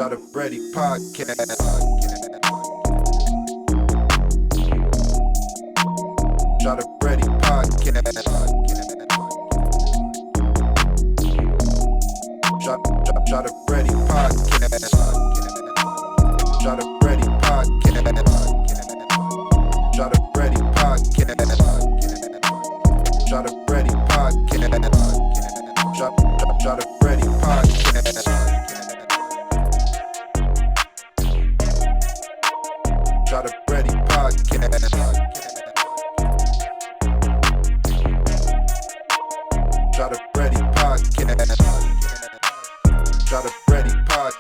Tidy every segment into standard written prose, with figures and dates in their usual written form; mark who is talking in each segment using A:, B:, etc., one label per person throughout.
A: Shot of Brandy podcast. Shot of Brandy podcast. Shot of Brandy podcast. Shot of Brandy podcast. Shot of Brandy podcast. Shot of Brandy podcast. Shot of Brandy podcast. Shot of Brandy podcast. Shot of Brandy podcast. Shot of Brandy podcast. Shot of Brandy podcast. Shot of Brandy podcast. Shot of Brandy podcast.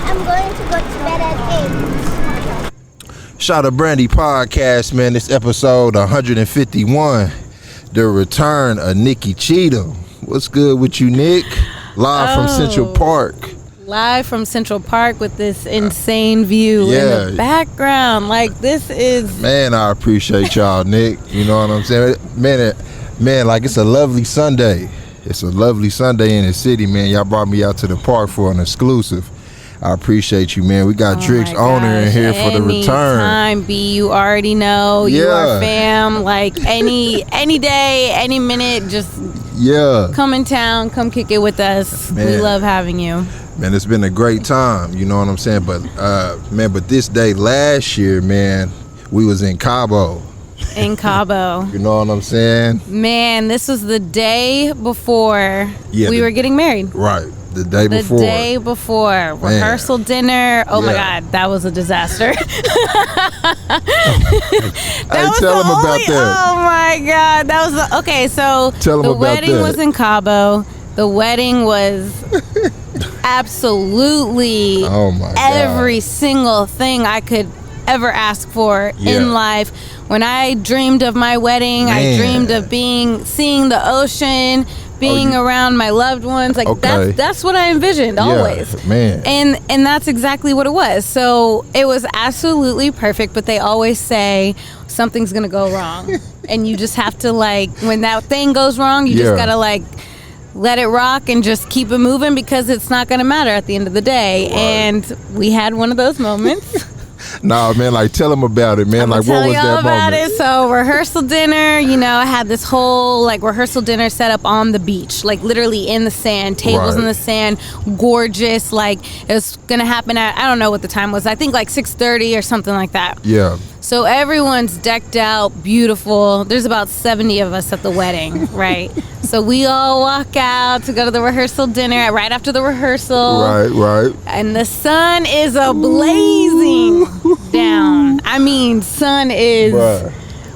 B: I'm going to go to bed at 8.
A: Shot of Brandy podcast, man. This episode 151. The return of Nikki Cheatham. What's good with you, Nick? Live from Central Park.
C: Live from Central Park with this insane view in the background. Like, this is...
A: Man, I appreciate y'all, Nick. You know what I'm saying? Man, like, it's a lovely Sunday. It's a lovely Sunday in the city, man. Y'all brought me out to the park for an exclusive. I appreciate you, man. We got Drick's owner in here for the return.
C: Anytime, B, you already know. You are fam. Like, any day, any minute, just come in town, come kick it with us. Man. We love having you.
A: Man, it's been a great time, you know what I'm saying? But, but this day last year, man, we was in Cabo.
C: In Cabo.
A: You know what I'm saying?
C: Man, this was the day before we were getting married.
A: Right. The day before.
C: The day before. Rehearsal dinner. Oh my God, that was a disaster.
A: Tell them about that.
C: Oh my God. That was okay, so the wedding was in Cabo. The wedding was absolutely every single thing I could ever ask for in life. When I dreamed of my wedding, I dreamed of seeing the ocean, being around my loved ones. Like that's what I envisioned always.
A: Man.
C: And that's exactly what it was. So it was absolutely perfect, but they always say something's gonna go wrong. And you just have to, like, when that thing goes wrong, you just gotta, like, let it rock and just keep it moving, because it's not gonna matter at the end of the day. Right. And we had one of those moments.
A: Nah, man, like, tell them about it, man. Like, what was that moment?
C: So, rehearsal dinner, I had this whole, like, rehearsal dinner set up on the beach, like, literally in the sand, tables in the sand, gorgeous. Like, it was gonna happen at, I don't know what the time was, I think like 6:30 or something like that.
A: Yeah.
C: So everyone's decked out, beautiful. There's about 70 of us at the wedding, right? So we all walk out to go to the rehearsal dinner right after the rehearsal.
A: Right.
C: And the sun is blazing down. I mean, sun is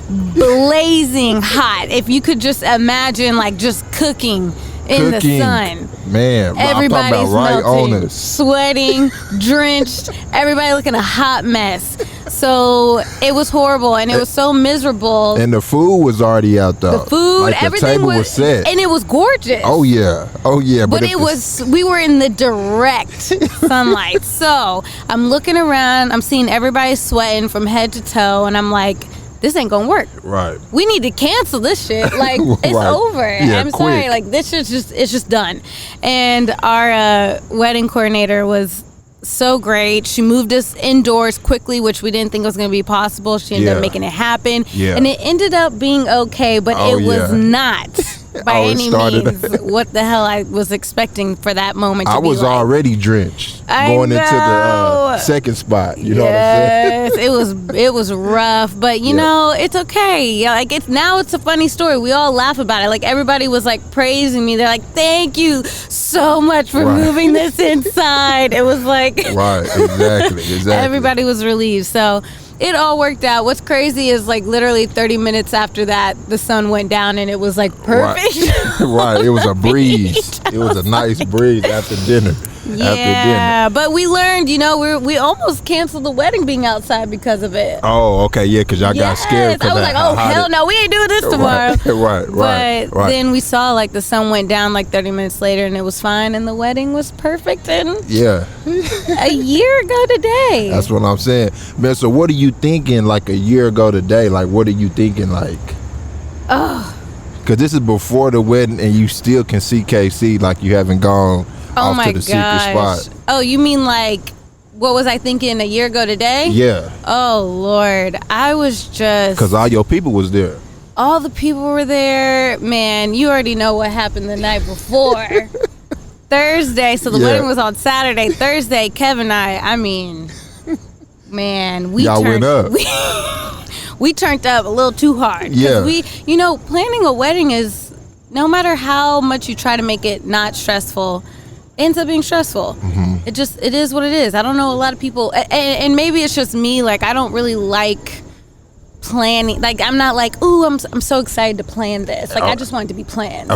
C: blazing hot. If you could just imagine, like, just cooking in the sun.
A: Man,
C: everybody's melting,
A: sweating,
C: drenched, everybody looking a hot mess. So it was horrible, and it was so miserable.
A: And the food was already out, though.
C: The food,
A: like,
C: everything
A: the table was set,
C: and it was gorgeous.
A: Oh yeah.
C: But we were in the direct sunlight. So I'm looking around, I'm seeing everybody sweating from head to toe, and I'm like, this ain't gonna work.
A: Right.
C: We need to cancel this shit. Like, it's over.
A: Yeah,
C: I'm sorry. Like, this shit's it's just done. And our wedding coordinator was so great. She moved us indoors quickly, which we didn't think was going to be possible. She ended up making it happen. Yeah. And it ended up being okay, but it was not by any means what the hell I was expecting for that moment to be.
A: I was already drenched going into the second spot. You know what I'm saying?
C: it was rough, but you know, it's okay. Like, it's a funny story. We all laugh about it. Like, everybody was, like, praising me. They're like, "Thank you so much for moving this inside." It was like
A: exactly.
C: Everybody was relieved. So it all worked out. What's crazy is like literally 30 minutes after that, the sun went down and it was like perfect.
A: Right. It was a breeze. It was a nice breeze after dinner.
C: Yeah, but we learned, we almost canceled the wedding being outside because of it.
A: Oh, okay, yeah, because y'all got scared.
C: I was like, oh, hell no, we ain't doing this tomorrow.
A: Right.
C: But then we saw like the sun went down like 30 minutes later and it was fine and the wedding was perfect and a year ago today.
A: That's what I'm saying. Man, so what are you thinking like a year ago today? Like, what are you thinking like? Because this is before the wedding and you still can see KC like you haven't gone off to the secret spot.
C: Oh, you mean like, what was I thinking a year ago today?
A: Yeah.
C: Oh, Lord. I was just...
A: Because all your people was there.
C: All the people were there. Man, you already know what happened the night before. Thursday, so the wedding was on Saturday. Thursday, Kev and I mean, man,
A: y'all went up.
C: We turned up a little too hard.
A: Yeah.
C: Planning a wedding is, no matter how much you try to make it not stressful, ends up being stressful. Mm-hmm. It is what it is. I don't know a lot of people, and maybe it's just me, like I don't really like planning. Like I'm not like, ooh, I'm so excited to plan this. Like I just want it to be planned.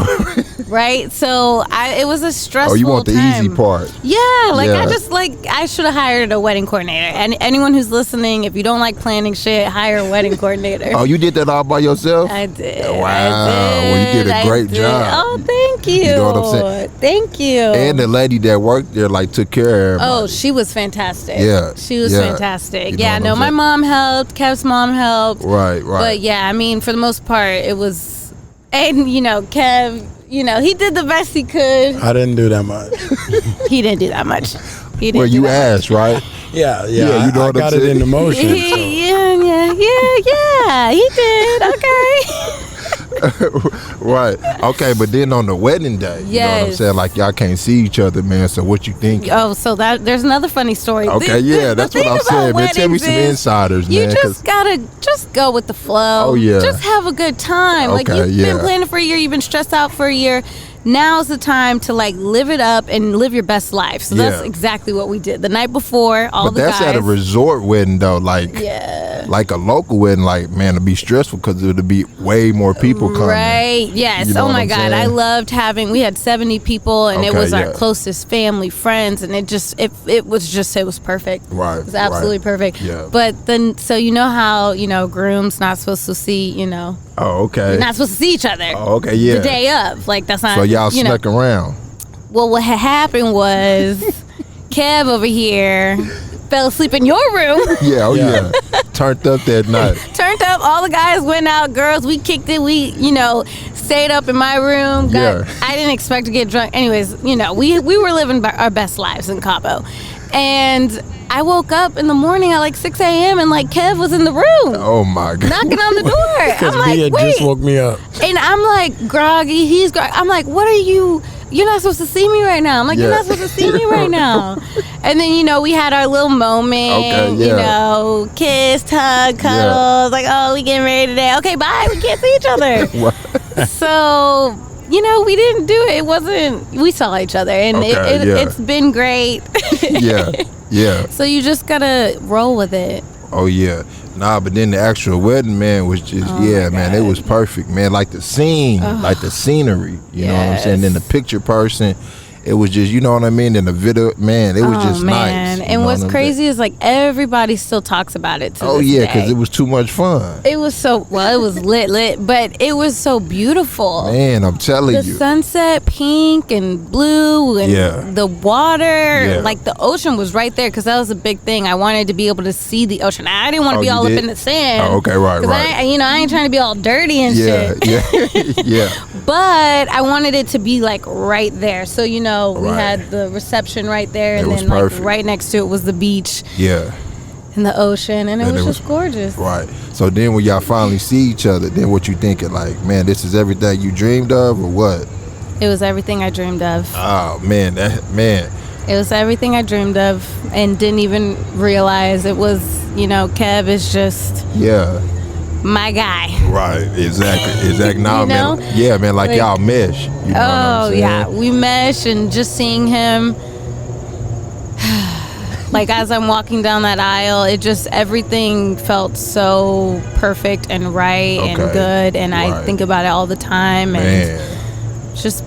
C: Right? So it was a stressful
A: you want the
C: time.
A: easy part.
C: Yeah, I should have hired a wedding coordinator. And anyone who's listening, if you don't like planning shit, hire a wedding coordinator.
A: Oh, you did that all by yourself?
C: I did.
A: Wow. Well, you did a great job.
C: Oh, thank you.
A: You know what I'm saying?
C: Thank you.
A: And the lady that worked there like took care of everybody.
C: Oh, she was fantastic.
A: Yeah.
C: She was fantastic.
A: You know
C: my mom helped. Kev's mom helped.
A: Right.
C: But yeah, I mean, for the most part, it was, and Kev, he did the best he could.
D: I didn't do that much.
C: He didn't do that much.
A: Well, you asked, right?
D: Yeah.
A: You know
D: I got it in the motion.
C: Yeah. He did. Okay.
A: Right. Okay, but then on the wedding day, you know what I'm saying? Like y'all can't see each other, man. So what you think?
C: Oh, so there's another funny story.
A: Okay, that's what I'm saying, man. Tell me some insiders, man.
C: You just gotta go with the flow.
A: Oh yeah.
C: Just have a good time.
A: Okay,
C: like you've been planning for a year, you've been stressed out for a year. Now's the time to like live it up and live your best life. So that's exactly what we did the night before. But
A: that's at a resort wedding though, like a local wedding. Like man, it'd be stressful because it'd be way more people coming.
C: Right? Yes.
A: You know
C: oh my God,
A: saying?
C: I loved having. We had 70 people, and it was our closest family, friends, and it was perfect.
A: Right.
C: It was absolutely perfect.
A: Yeah.
C: But then, so how groom's not supposed to see
A: Oh, okay.
C: You're not supposed to see each other.
A: Oh, okay, yeah.
C: The day of. Like, that's not...
A: So y'all snuck around.
C: Well, what had happened was Kev over here fell asleep in your room.
A: Yeah. Turned up that night.
C: Turned up. All the guys went out. Girls, we kicked it. We, stayed up in my room. I didn't expect to get drunk. Anyways, we were living our best lives in Cabo. And I woke up in the morning at like 6 a.m. and like Kev was in the room.
A: Oh my God.
C: Knocking on the door.
D: Because
C: I'm like,
D: Mia just woke me up.
C: And I'm like groggy. He's groggy. I'm like, what are you? You're not supposed to see me right now. I'm like, you're not supposed to see me right now. And then, we had our little moment, kissed, hug, cuddles, like, oh, we getting ready today. Okay, bye. We can't see each other. So, we didn't do it. It wasn't, we saw each other and it's been great.
A: Yeah.
C: So you just gotta roll with it.
A: Oh, yeah. Nah, but then the actual wedding, man, was just, man, it was perfect, man. Like the scene, like the scenery, you know what I'm saying? Then the picture person, it was just, you know what I mean? In the video, man, it was just nice.
C: And what's crazy is like everybody still talks about it to this day.
A: Because it was too much fun.
C: It was it was lit, but it was so beautiful.
A: Man, I'm telling you.
C: The sunset, pink and blue, and the water, like the ocean was right there because that was a big thing. I wanted to be able to see the ocean. I didn't want to be all up in the sand.
A: Oh, okay, right.
C: I ain't trying to be all dirty and shit.
A: Yeah.
C: But I wanted it to be like right there. So, we had the reception right there, and then like right next to it was the beach. Yeah. And the ocean, and it was just gorgeous.
A: Right. So then when y'all finally see each other, then what you thinking? Like, man, this is everything you dreamed of, or what?
C: It was everything I dreamed of.
A: Oh, man.
C: It was everything I dreamed of, and didn't even realize it was, Kev is just... my guy.
A: Right, exactly. Nah, man. Yeah, man, like y'all mesh. You know what I'm saying?
C: We mesh, and just seeing him, Like as I'm walking down that aisle, it just everything felt so perfect and right and good, and I think about it all the time, and it's just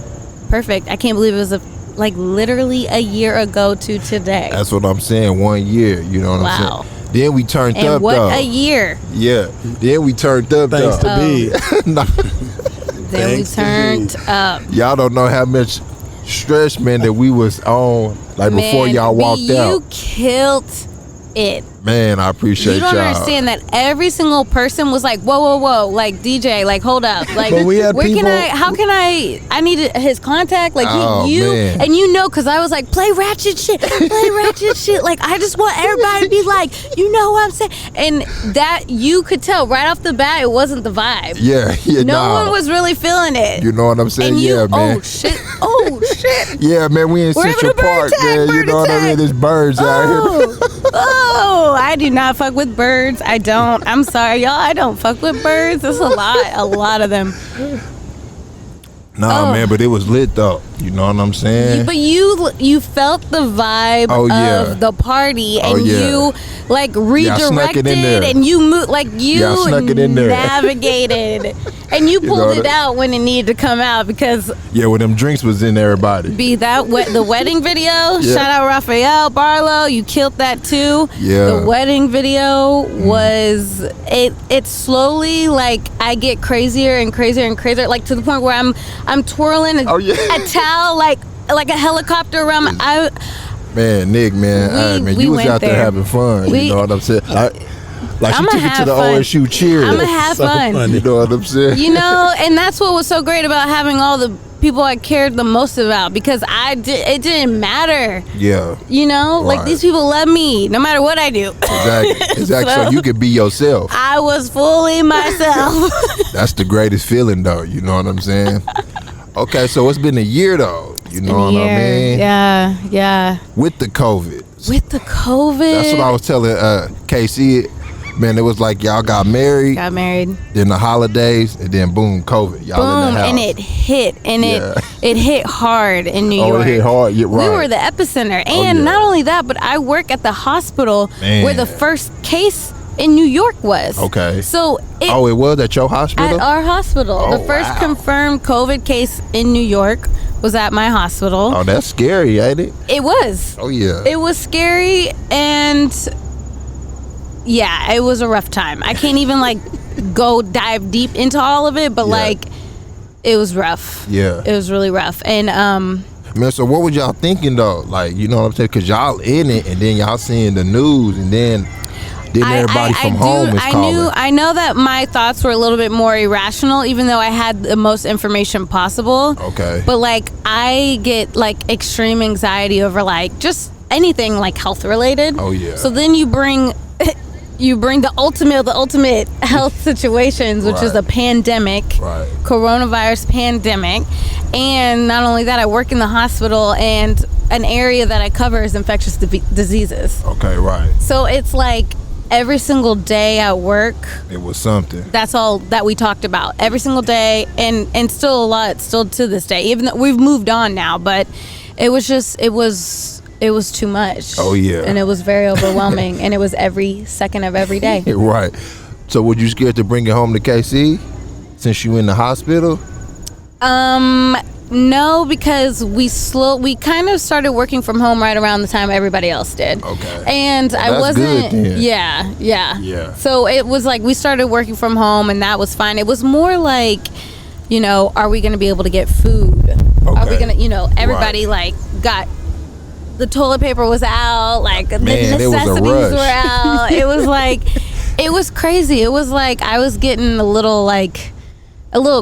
C: perfect. I can't believe it was like literally a year ago to today.
A: That's what I'm saying. 1 year. You know what I'm saying? Then we turned
C: and
A: up,
C: what
A: though.
C: a year.
A: Yeah. Then we turned up,
D: Thanks
A: though.
D: to B.
C: Then we turned up.
A: Y'all don't know how much stress, man, that we was on, like, before y'all walked out.
C: You killed it.
A: Man, I appreciate y'all.
C: You don't understand that every single person was like, whoa, like DJ, like hold up, like
D: But we had
C: where
D: people-
C: can I needed his contact, like
A: man.
C: and you know, because I was like, play ratchet shit, like I just want everybody to be like, you know what I'm saying, and that you could tell right off the bat it wasn't the vibe.
A: Yeah,
C: no one was really feeling it.
A: You know what I'm saying?
C: And
A: yeah, man.
C: Oh shit.
A: Yeah, man, we in
C: We're
A: Central
C: having a bird
A: Park,
C: attack,
A: man. You
C: bird
A: know what I mean?
C: attack.
A: There's birds out here.
C: I do not fuck with birds. I don't. I'm sorry, y'all. I don't fuck with birds. It's a lot of them.
A: Nah, man, but it was lit though. You know what I'm saying?
C: But you felt the vibe of the party, and you like redirected, and you moved, like you
A: snuck it in there.
C: navigated, and you pulled it out when it needed to come out, because
A: when them drinks was in everybody.
C: The wedding video. Shout out Raphael Barlow, you killed that too.
A: Yeah.
C: The wedding video was it slowly, like I get crazier and crazier and crazier, like to the point where I'm twirling a towel like a helicopter around my
A: Man, Nick, man, man, you was out there having fun. You know what I'm saying? Like she took it to the OSU cheer.
C: I'm gonna have fun.
A: You know what I'm saying?
C: You know, and that's what was so great about having all the people I cared the most about, because it didn't matter.
A: Yeah.
C: You know, like these people love me no matter what I do.
A: Exactly. So you could be yourself.
C: I was fully myself.
A: That's the greatest feeling, though. You know what I'm saying? Okay, so it's been a year, though. You know what I mean?
C: Yeah.
A: With the COVID.
C: That's
A: what I was telling KC. Man, it was like y'all got married. Then the holidays, and then boom, COVID. Y'all in the house.
C: And it hit, and it hit hard in New York.
A: It hit hard. Yeah, right.
C: We were the epicenter, and not only that, but I work at the hospital where the first case in New York was.
A: Okay.
C: So
A: it was at your hospital?
C: At our hospital. The first confirmed COVID case in New York was at my hospital.
A: Oh, that's scary, ain't it?
C: It was.
A: Oh, yeah.
C: It was scary, and yeah, it was a rough time. I can't even like go dive deep into all of it, but like it was rough. Yeah. It was really rough. And
A: man, so what was y'all thinking though? Like, you know what I'm saying? Cause y'all in it, and then y'all seeing the news, and then everybody from home is calling.
C: I know that my thoughts were a little bit more irrational, even though I had the most information possible.
A: Okay.
C: But like I get like extreme anxiety over like just anything like health related.
A: Oh yeah.
C: So then you bring the ultimate health situations, which is a pandemic, coronavirus pandemic. And not only that, I work in the hospital, and an area that I cover is infectious diseases.
A: Okay, right.
C: So it's like every single day at work,
A: it was something.
C: That's all that we talked about every single day, and still a lot, still to this day, even though we've moved on now. But it was too much.
A: Oh yeah.
C: And it was very overwhelming, and it was every second of every day.
A: Right. So were you scared to bring it home to KC since you in the hospital?
C: No, because we kind of started working from home right around the time everybody else did.
A: Okay.
C: And I wasn't.
A: Good then.
C: Yeah. So it was like we started working from home, and that was fine. It was more like, you know, are we going to be able to get food? Okay. Are we going to, you know, everybody like got. The toilet paper was out, like the necessities were out. It was like, it was crazy. It was like I was getting a little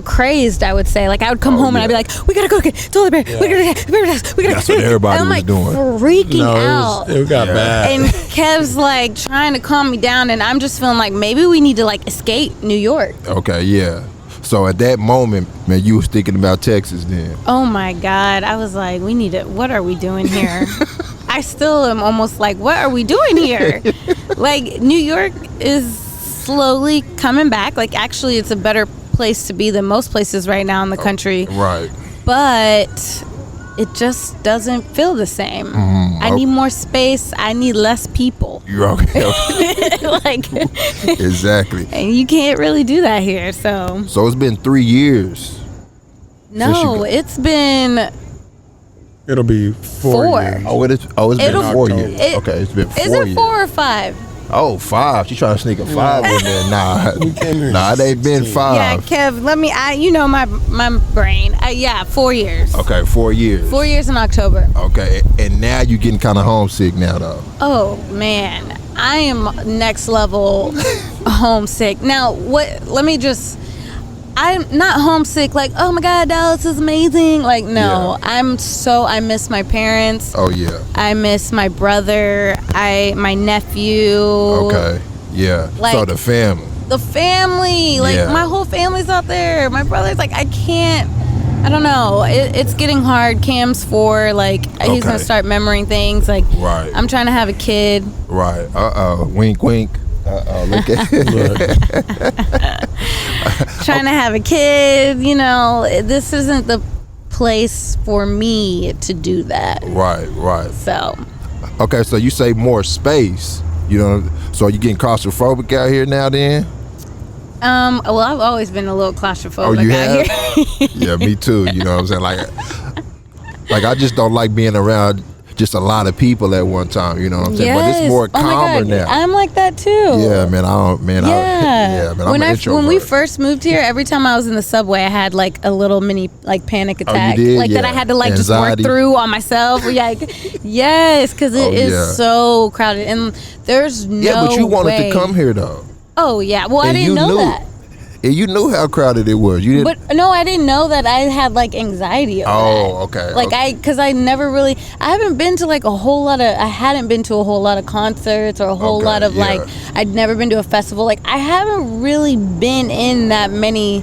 C: crazed, I would say. Like I would come home and I'd be like, we gotta go get toilet paper. We gotta get paper towels.
A: That's what everybody was doing.
C: Freaking out.
D: It got bad.
C: And Kev's like trying to calm me down, and I'm just feeling like maybe we need to like escape New York.
A: Okay, yeah. So at that moment, man, you was thinking about Texas then.
C: Oh my God. I was like, what are we doing here? I still am almost like, what are we doing here? Like, New York is slowly coming back. Like, actually, it's a better place to be than most places right now in the country.
A: Right.
C: But it just doesn't feel the same.
A: Mm-hmm.
C: I need more space. I need less people.
A: You're okay.
C: Like,
A: Exactly.
C: and you can't really do that here. So
A: So it's been 3 years.
C: no, it's been
D: It'll be 4 years.
A: It's been
C: It'll-
A: 4 years.
C: it-
A: Okay, it's been 4
C: is it
A: years.
C: 4 or 5?
A: Oh, 5. She trying to sneak a 5 in there. Nah, it ain't been 5.
C: Yeah, Kev. Let me. You know my brain. Yeah, 4 years.
A: Okay, 4 years.
C: 4 years in October.
A: Okay, and now you getting kind of homesick now, though.
C: Oh man, I am next level homesick. Now, what? Let me just. I'm not homesick. Like, oh my God, Dallas is amazing. Like, no,
A: Yeah.
C: I miss my parents.
A: Oh yeah.
C: I miss my brother. My nephew.
A: Okay. Yeah. So
C: Like-
A: the family.
C: The family. Like,
A: Yeah.
C: my whole family's out there. My brother's like, I can't. I don't know. It's getting hard. Cam's 4. Like, he's gonna
A: Okay.
C: start remembering things. Like,
A: Right.
C: I'm trying to have a kid.
A: Right. Wink, wink. Look at
C: Trying to have a kid. You know, this isn't the place for me to do that.
A: Right. Right.
C: So,
A: Okay. So you say more space. You know. So you getting claustrophobic out here now? Then.
C: well, I've always been a little claustrophobic
A: you
C: out
A: have?
C: here.
A: Yeah, me too. You know what I'm saying? Like I just don't like being around just a lot of people at one time. You know what I'm saying? But it's more
C: Oh my
A: calmer
C: God.
A: now.
C: I'm like that too.
A: Yeah, man. I don't, man.
C: Yeah.
A: Man. I'm an introvert.
C: When we first moved here, every time I was in the subway, I had like a little mini like panic attack,
A: did?
C: like that
A: Yeah.
C: I had to like
A: Anxiety.
C: just work through on myself. Like, yes, because it is
A: yeah.
C: so crowded, and there's no
A: Yeah, but you wanted
C: way.
A: to come here though.
C: Oh yeah, well I
A: And
C: didn't
A: you
C: know
A: knew.
C: that.
A: And you knew how crowded it was. You didn't.
C: But no, I didn't know that I had like anxiety over
A: Oh,
C: that.
A: okay,
C: Like
A: okay.
C: because I never really, I haven't been to like a whole lot of, I hadn't been to a whole lot of concerts or a whole
A: Okay,
C: lot of
A: yeah.
C: like, I'd never been to a festival. Like I haven't really been in that many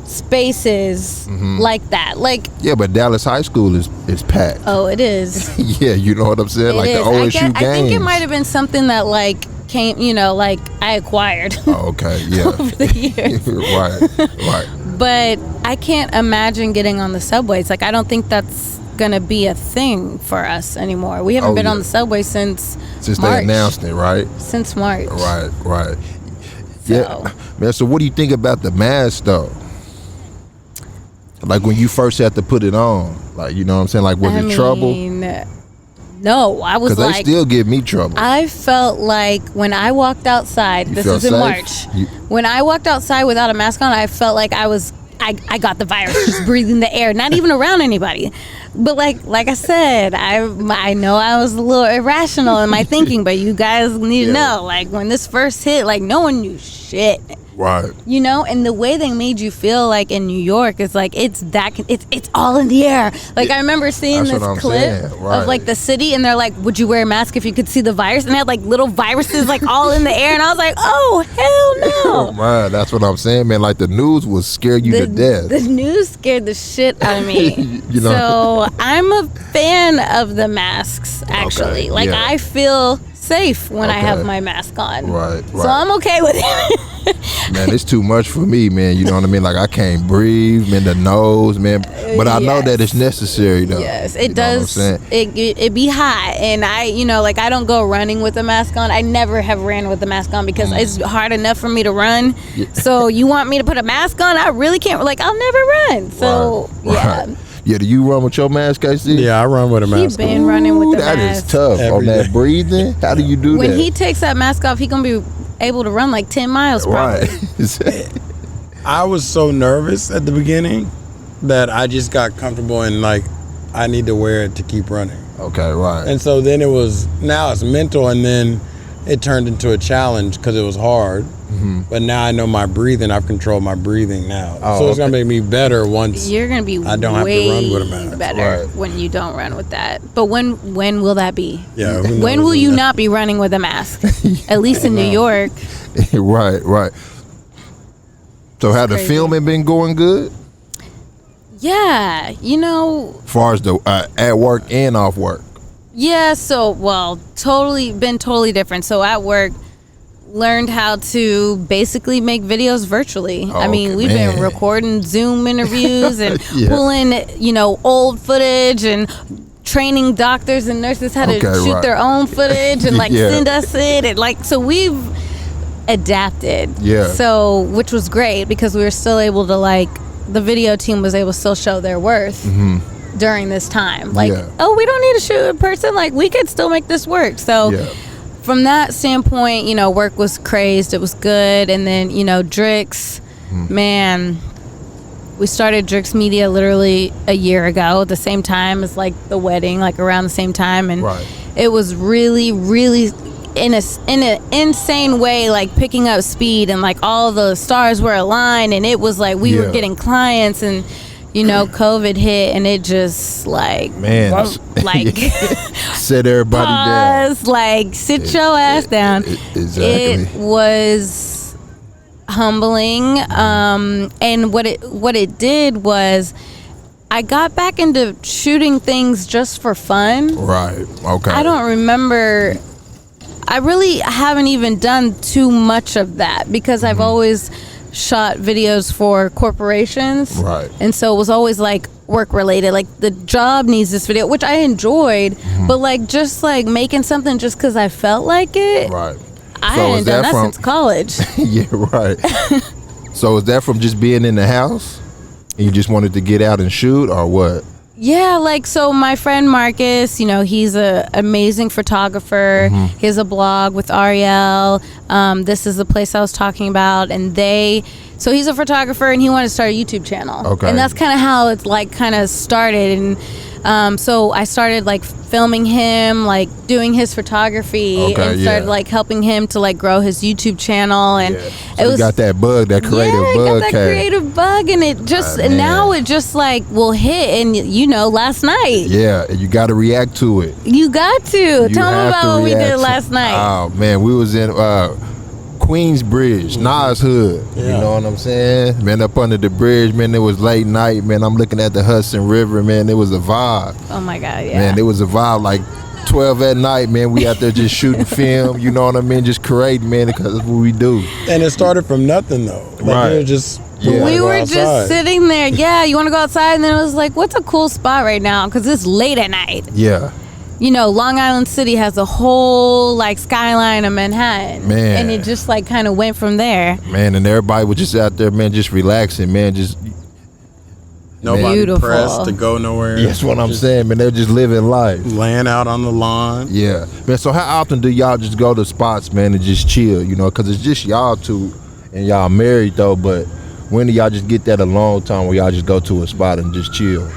C: spaces like that. Like,
A: yeah, but Dallas High School is packed.
C: oh, it is.
A: Yeah, you know what I'm saying?
C: It
A: Like
C: is.
A: the OSU games.
C: I think it might have been something that like came, you know, like I acquired
A: Oh, okay. Yeah.
C: over the years.
A: Right.
C: But I can't imagine getting on the subways. Like, I don't think that's gonna be a thing for us anymore. We haven't
A: Oh,
C: been
A: yeah.
C: on the subway since
A: Since
C: March.
A: they announced it, right?
C: Since March.
A: Right.
C: So,
A: Yeah, man. So what do you think about the mask though? Like when you first had to put it on, like you know what I'm saying? Like was it trouble?
C: No, I was
A: Because
C: like,
A: they still give me trouble.
C: I felt like when I walked outside,
A: You
C: this
A: felt
C: was in
A: safe?
C: March. When I walked outside without a mask on, I felt like I got the virus just breathing the air, not even around anybody. But like I said, I know I was a little irrational in my thinking, but you guys need to
A: Yeah.
C: know, like when this first hit, like no one knew shit.
A: Right.
C: You know, and the way they made you feel like in New York is like it's all in the air. Like I remember seeing
A: That's
C: this
A: what I'm
C: clip
A: saying, right.
C: of like the city, and they're like, "Would you wear a mask if you could see the virus?" And they had like little viruses like all in the air, and I was like, "Oh hell
A: Oh
C: no!"
A: man, that's what I'm saying, man. Like the news will scare you to death.
C: The news scared the shit out of me.
A: You know?
C: So I'm a fan of the masks. Actually,
A: Okay,
C: like
A: yeah.
C: I feel safe when I
A: Okay.
C: have my mask on.
A: Right.
C: So I'm okay with it.
A: Man, it's too much for me, man. You know what I mean? Like I can't breathe, man. The nose, man. But I know that it's necessary, though.
C: Yes,
A: You
C: it
A: know what I'm
C: does.
A: saying?
C: It be hot, and I don't go running with a mask on. I never have ran with a mask on because it's hard enough for me to run. So you want me to put a mask on? I really can't. Like I'll never run. So
A: Right. Yeah, do you run with your mask, KC?
D: Yeah, I run with a
C: he
D: mask.
C: been running with the
A: That
C: mask.
A: is tough.
D: Every
A: On that
D: day.
A: breathing, how do you do
C: When
A: that?
C: he takes that mask off, he gonna be able to run like 10 miles. Probably.
A: Right.
D: I was so nervous at the beginning that I just got comfortable and like I need to wear it to keep running.
A: Okay, right.
D: And so then now it's mental, and then it turned into a challenge because it was hard. But now I know my breathing. I've controlled my breathing now.
A: Oh,
D: So it's
A: okay.
D: going to make me better once.
C: You're gonna be
D: I don't have to
C: way
D: run with a mask.
C: better
A: Right.
C: when you don't run with that. But when will that be?
D: Yeah. who
C: When
D: knows
C: will you
D: that-
C: not be running with a mask? At least in New York.
A: right. So have the
C: crazy.
A: filming been going good?
C: Yeah,
A: As far as the at work and off work.
C: yeah. So totally different. So at work, learned how to basically make videos virtually. I mean,
A: Okay,
C: we've
A: man.
C: been recording Zoom interviews and
A: Yeah.
C: pulling, old footage and training doctors and nurses how to
A: Okay,
C: shoot
A: right.
C: their own footage and
A: Yeah.
C: send us it. And so we've adapted.
A: Yeah.
C: So, which was great because we were still able to the video team was able to still show their worth during this time.
A: Yeah.
C: Oh, we don't need to shoot in person. We could still make this work. So
A: Yeah.
C: from that standpoint, work was crazed. It was good. And then, Drix, man, we started Drix Media literally a year ago at the same time as the wedding, around the same time. And
A: Right.
C: it was really, really in an insane way, picking up speed, and all the stars were aligned, and it was we were
A: Yeah.
C: getting clients, and COVID hit, and it just
A: Man. Set everybody down.
C: pause, sit your ass down.
A: Exactly.
C: It was humbling, and what it did was I got back into shooting things just for fun.
A: Right. Okay.
C: I don't remember. I really haven't even done too much of that because I've always shot videos for corporations.
A: Right.
C: And so it was always work related. The job needs this video, which I enjoyed, but just making something just because I felt like it.
A: Right.
C: I
A: So
C: hadn't
A: is
C: done
A: that
C: that
A: from-
C: since college.
A: Yeah, right. So is that from just being in the house? And you just wanted to get out and shoot, or what?
C: Yeah, so my friend Marcus, he's a amazing photographer. He has a blog with Ariel. This is the place I was talking about, and so he's a photographer, and he wanted to start a YouTube channel.
A: Okay.
C: And that's kind of how it's kind of started, and so I started filming him, doing his photography,
A: Okay,
C: and started helping him to grow his YouTube channel, and
A: So
C: it
A: you
C: was
A: got that bug, that creative
C: yeah, I
A: bug
C: got that
A: came.
C: creative bug, and it just
A: Man.
C: now it just will hit, and last night.
A: Yeah, and you got to react to it.
C: You got to.
A: You
C: Tell me
A: have
C: about
A: to
C: what we
A: react
C: did
A: to-
C: last night.
A: Oh man, we was in Queensbridge, Nas Hood. You
D: Yeah.
A: know what I'm saying? Man, up under the bridge, man, it was late night, man. I'm looking at the Hudson River, man. It was a vibe.
C: Oh my God, yeah.
A: Man, it was a vibe. 12 at night, man. We out there just shooting film. You know what I mean? Just creating, man, because that's what we do.
D: And it started from nothing though.
A: Right.
D: It was just
A: Yeah.
C: we
D: go
C: were
D: outside.
C: just sitting there. Yeah, you want to go outside? And then it was what's a cool spot right now? Because it's late at night.
A: Yeah.
C: Long Island City has a whole skyline of Manhattan.
A: Man.
C: And it just kind of went from there.
A: Man, and everybody was just out there, man, just relaxing, man. Just
D: Nobody
C: Beautiful.
D: pressed to go nowhere.
A: that's what I'm
D: Just
A: saying, man. They're just living life.
D: Laying out on the lawn.
A: Yeah, man. So how often do y'all just go to spots, man, and just chill? Because it's just y'all two, and y'all married though. But when do y'all just get that alone time where y'all just go to a spot and just chill?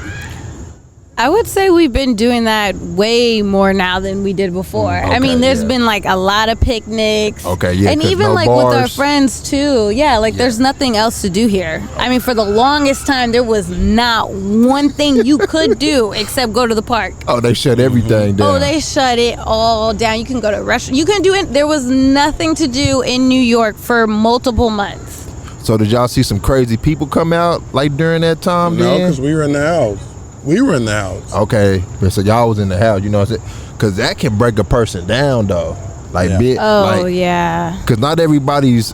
C: I would say we've been doing that way more now than we did before. I mean,
A: okay,
C: there's
A: yeah.
C: been a lot of picnics.
A: Okay, yeah,
C: And
A: 'cause
C: even
A: no
C: with our
A: bars.
C: friends too. Yeah, there's nothing else to do here. I mean, for the longest time, there was not one thing you could do except go to the park.
A: Oh, they shut everything down.
C: Oh, they shut it all down. You can go to a restaurant. You can do it. There was nothing to do in New York for multiple months.
A: So did y'all see some crazy people come out during that time?
D: No,
A: then?
D: because we were in the house. We were in the house.
A: Okay, but so y'all was in the house, because that can break a person down though.
D: Yeah.
C: Oh, yeah.
A: Because not everybody's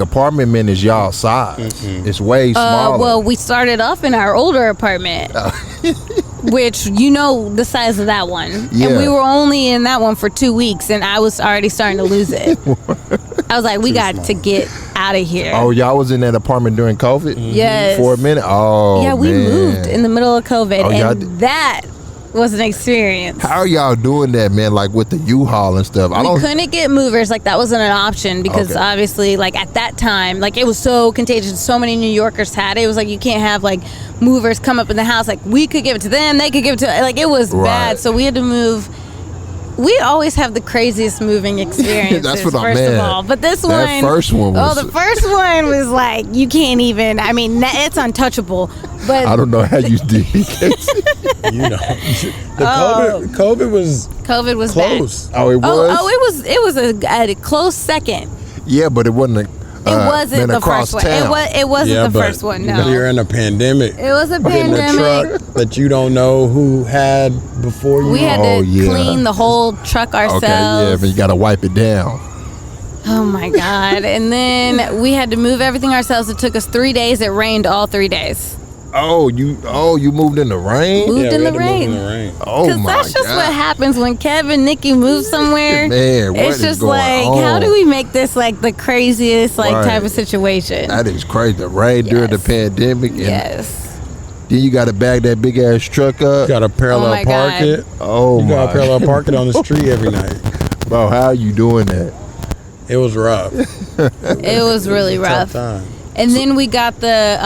A: apartment men is y'all size. It's way smaller.
C: Well, we started off in our older apartment, which the size of that one.
A: Yeah.
C: And we were only in that one for 2 weeks, and I was already starting to lose it. I was like, we got to get out of here.
A: Oh, y'all was in that apartment during COVID?
C: Yes.
A: For a minute? Oh,
C: Yeah, we
A: man.
C: moved in the middle of COVID,
A: Oh, y'all
C: and
A: did-
C: that was an experience.
A: How are y'all doing that, man? With the U-Haul and stuff?
C: We couldn't get movers. That wasn't an option because
A: Okay.
C: obviously, at that time, it was so contagious. So many New Yorkers had it. It was you can't have movers come up in the house. We could give it to them. They could give it to it was
A: Right.
C: bad. So we had to move. We always have the craziest moving experiences.
A: That's what I'm
C: first
A: mad.
C: of all. But this
A: That
C: one,
A: first one was-
C: the first one was you can't even. I mean, it's untouchable. But
A: I don't know how you did it.
D: You know, COVID was
C: COVID was bad.
D: close.
A: Oh, it was?
C: It was a close second.
A: Yeah, but it wasn't
C: It wasn't the first one. It wasn't the
D: but
C: first one. No,
D: You're in a pandemic.
C: it was a
D: In a
C: pandemic.
D: truck that you don't know who had before you.
C: We had
A: Oh,
C: to
A: yeah.
C: clean the whole truck ourselves.
A: Okay, yeah, but you got to wipe it down.
C: Oh my God. And then we had to move everything ourselves. It took us 3 days. It rained all 3 days.
A: Oh, you moved in the rain?
C: Moved
D: Yeah,
C: in
D: we
C: the
D: had to move in
C: rain.
D: the rain.
A: Oh
C: Because
A: my
C: that's just
A: God.
C: what happens when Kev and Nikki move somewhere.
A: Man, what
C: it's
A: is
C: just
A: going
C: like,
A: on?
C: how do we make this like the craziest like
A: Right.
C: type of situation?
A: That is crazy. The rain during the
C: Yes.
A: pandemic. And
C: Yes.
A: then you got to bag that big ass truck up.
D: Got to parallel
C: my
D: park
C: God.
D: it.
A: Oh
D: You got to
A: my.
D: parallel park it on the street every night.
A: Bro, how are you doing that?
D: It was rough.
C: It was really rough.
D: Tough time.
C: And then we got the